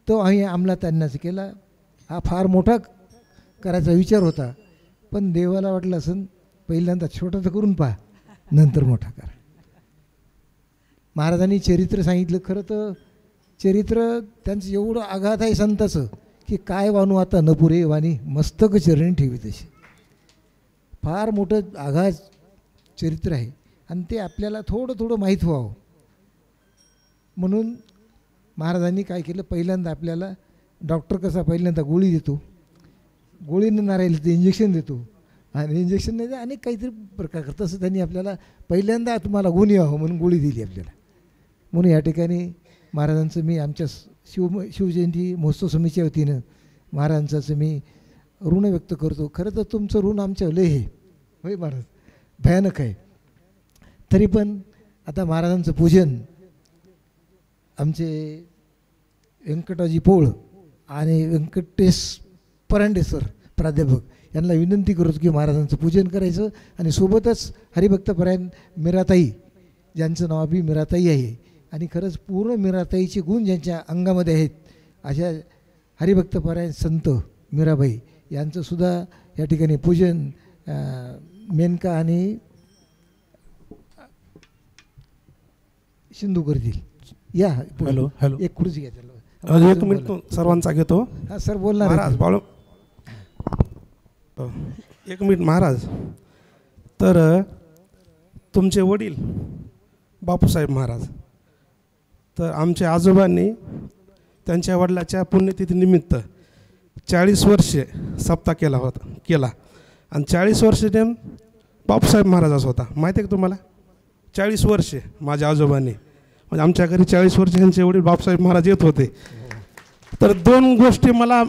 तो आम्ही अंमलात आणण्याचा केला. हा फार मोठा करायचा विचार होता, पण देवाला वाटलं असं पहिल्यांदा छोटाचं करून पहा, नंतर मोठा करा. महाराजांनी चरित्र सांगितलं. खरं तर चरित्र त्यांचं एवढं आघात आहे संताचं की काय वानू आता नपुरे वाणी मस्तक चरणी ठेवी तशी. फार मोठं आघात चरित्र आहे आणि ते आपल्याला थोडं थोडं माहीत व्हावं म्हणून महाराजांनी काय केलं, पहिल्यांदा आपल्याला डॉक्टर कसा पहिल्यांदा गोळी देतो, गोळीनं नाही राहिलं तर इंजेक्शन देतो आणि इंजेक्शन नाही अनेक काहीतरी प्रकार करतं. तसं त्यांनी आपल्याला पहिल्यांदा तुम्हाला गुण यावं म्हणून गोळी दिली आपल्याला. म्हणून या ठिकाणी महाराजांचं मी आमच्या शिवजयंती महोत्सव समितीच्या वतीनं महाराजांचं मी ऋण व्यक्त करतो. खरं तर तुमचं ऋण आमच्या लय आहे होय महाराज, भयानक आहे. तरी पण आता महाराजांचं पूजन आमचे व्यंकटाजी पोळ आणि व्यंकटेश परांडे सर प्राध्यापक यांना विनंती करतो की महाराजांचं पूजन करायचं आणि सोबतच हरिभक्तपरायण मीराताई ज्यांचं नाव बी मीराताई आहे आणि खरंच पूर्ण मीराताईचे गुण ज्यांच्या अंगामध्ये आहेत अशा हरिभक्तपरायण संत मीराबाई यांचंसुद्धा या ठिकाणी पूजन मेनका आणि सिंधू करतील. या हॅलो हॅलो एक खुर्ची घ्या त्याला. एक मिनिट सर्वांचा घेतो. हां सर बोलणार महाराज बाळू एक मिनिट महाराज. तर तुमचे वडील बापूसाहेब महाराज, तर आमच्या आजोबांनी त्यांच्या वडिलाच्या पुण्यतिथीनिमित्त 40 वर्षे सप्ताह केला आणि 40 वर्षे नेम बापूसाहेब महाराजाचा होता. माहिती आहे का तुम्हाला? 40 वर्षे माझ्या आजोबांनी, म्हणजे आमच्या घरी 40 वर्षे त्यांचे वडील बापूसाहेब महाराज येत होते. तर 2 गोष्टी मला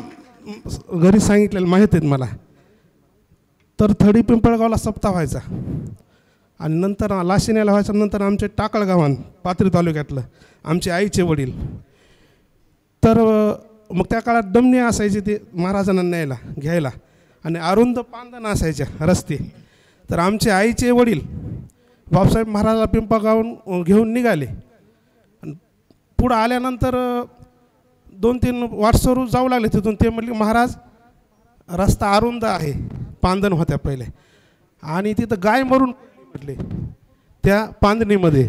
घरी सांगितलेल्या माहीत आहेत मला. तर थडी पिंपळगावला सप्ताह व्हायचा आणि नंतर लाशिन्याला व्हायचा, नंतर आमचे टाकळ गावान पाथरी तालुक्यातलं आमचे आईचे वडील. तर मग त्या काळात डमणी असायची ते महाराजांना न्यायला घ्यायला आणि अरुंद पांदण असायच्या रस्ते. तर आमचे आईचे वडील बापूसाहेब महाराजाला पिंपळगावून घेऊन निघाले. पुढं आल्यानंतर 2-3 वाटसरू जाऊ लागले तिथून. ते म्हणले महाराज रस्ता अरुंद आहे, पांदण होत्या पहिले आणि तिथं गाय मरून म्हटले त्या पांदणीमध्ये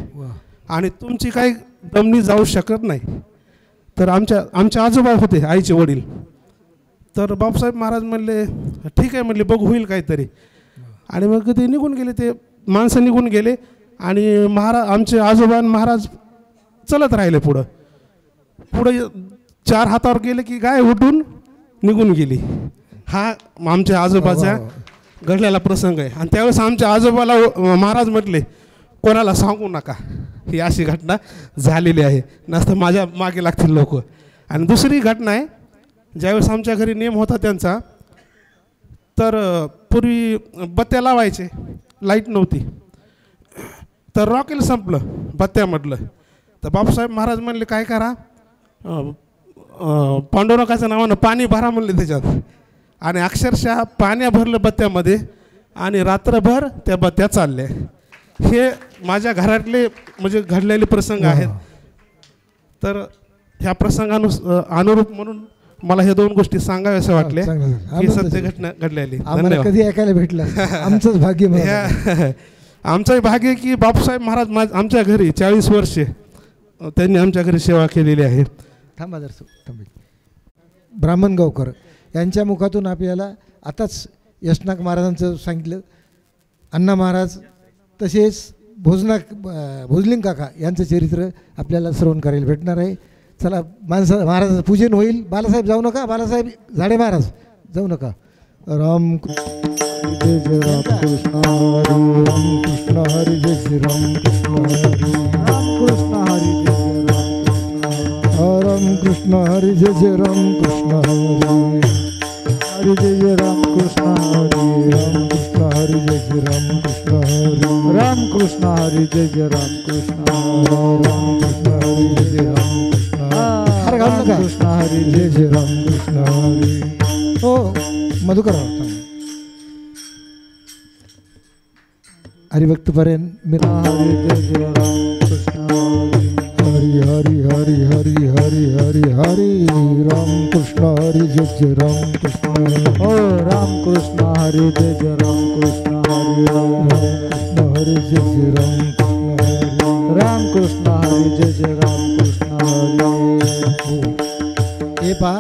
आणि तुमची काही दमनी जाऊ शकत नाही. तर आमचे आजोबा होते आईचे वडील. तर बापूसाहेब महाराज म्हणले ठीक आहे, म्हणले बघू होईल काहीतरी. आणि मग ते निघून गेले, ते माणसं निघून गेले आणि आमचे आजोबा महाराज चलत राहिले पुढं. 4 हातावर गेले की गाय उठून निघून गेली. हा आमच्या आजोबाचा घडलेला प्रसंग आहे. आणि त्यावेळेस आमच्या आजोबाला महाराज म्हटले कोणाला सांगू नका, ही अशी घटना झालेली आहे, नसतं माझ्या मागे लागतील लोक. आणि दुसरी घटना आहे, ज्यावेळेस आमच्या घरी नेम होता त्यांचा, तर पूर्वी बत्त्या लावायचे, लाईट नव्हती, तर रॉकेल संपलं बत्त्यामधलं. तर बापूसाहेब महाराज म्हणले काय करा, पांडुरंगाच्या नावानं पाणी भरा म्हणले त्याच्यात. आणि अक्षरशः पाण्या भरलं बत्त्यामध्ये आणि रात्रभर त्या बत्त्या चालल्या. हे माझ्या घरातले म्हणजे घडलेले प्रसंग आहेत. तर ह्या अनुरूप म्हणून मला हे 2 गोष्टी सांगाव्याशा वाटल्या, ही सत्य घटना घडलेली. कधी ऐकायला भेटलं आमचंच भाग्य. आमचंही भाग्य की बापूसाहेब महाराज आमच्या घरी 40 वर्षे त्यांनी आमच्या घरी सेवा केलेली आहे. थांबा जर ब्राह्मणगावकर यांच्या मुखातून आपल्याला आताच यशनाक महाराजांचं सांगितलं, अण्णा महाराज तसेच भोजलिंग काका यांचं चरित्र आपल्याला श्रवण करायला भेटणार आहे. चला महाराजाचं पूजन होईल. बालासाहेब जाऊ नका, बालासाहेब झाडे महाराज जाऊ नका. राम जय जय रामकृष्ण हरी, रामकृष्ण हरी, जय श्री रामकृष्ण हरी, रामकृष्ण कृष्ण हरी जय जय राम कृष्ण हरी जय जय राम कृष्ण हरी राम कृष्ण हरी जय जय राम कृष्ण हरी राम कृष्ण हरी जय जय राम कृष्ण राम कृष्ण हरी जय जय राम कृष्ण हर घाल नका कृष्ण हरी जय जय राम कृष्ण हरी हो मधुकर हरिभक्त पर्यंत मीरा हरी जय जय राम कृष्ण हरी हरी हरी हरी हरी हरी हरी राम कृष्ण हरी जय जय राम कृष्ण ओ राम कृष्ण हरी जय जय राम कृष्ण हरी राम कृष्ण हरी जय जय राम कृष्ण राम कृष्ण हरी जय जय राम कृष्ण हरी हे पहा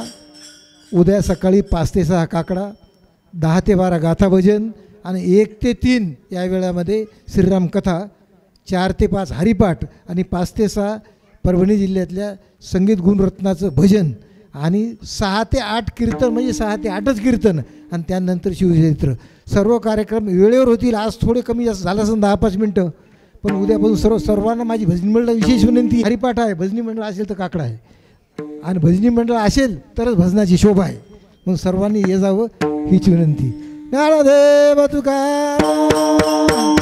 उद्या सकाळी 5 ते 6 काकडा 10 ते 12 गाथा भजन आणि 1 ते 3 या वेळामध्ये श्रीराम कथा 4 ते 5 हरिपाठ आणि 5 ते 6 परभणी जिल्ह्यातल्या संगीत गुणरत्नाचं भजन आणि 6 ते 8 कीर्तन म्हणजे 6 ते 8च कीर्तन आणि त्यानंतर शिवचरित्र सर्व कार्यक्रम वेळेवर होतील. आज थोडे कमी जास्त झालं असं 10-5 मिनटं पण उद्यापासून सर्वांना माझी भजनी मंडळ विशेष विनंती हरिपाठ आहे भजनी मंडळ असेल तर काकडा आहे आणि भजनी मंडळ असेल तरच भजनाची शोभा आहे म्हणून सर्वांनी ये जावं हीच विनंती. ज्ञानदेव तुकाराम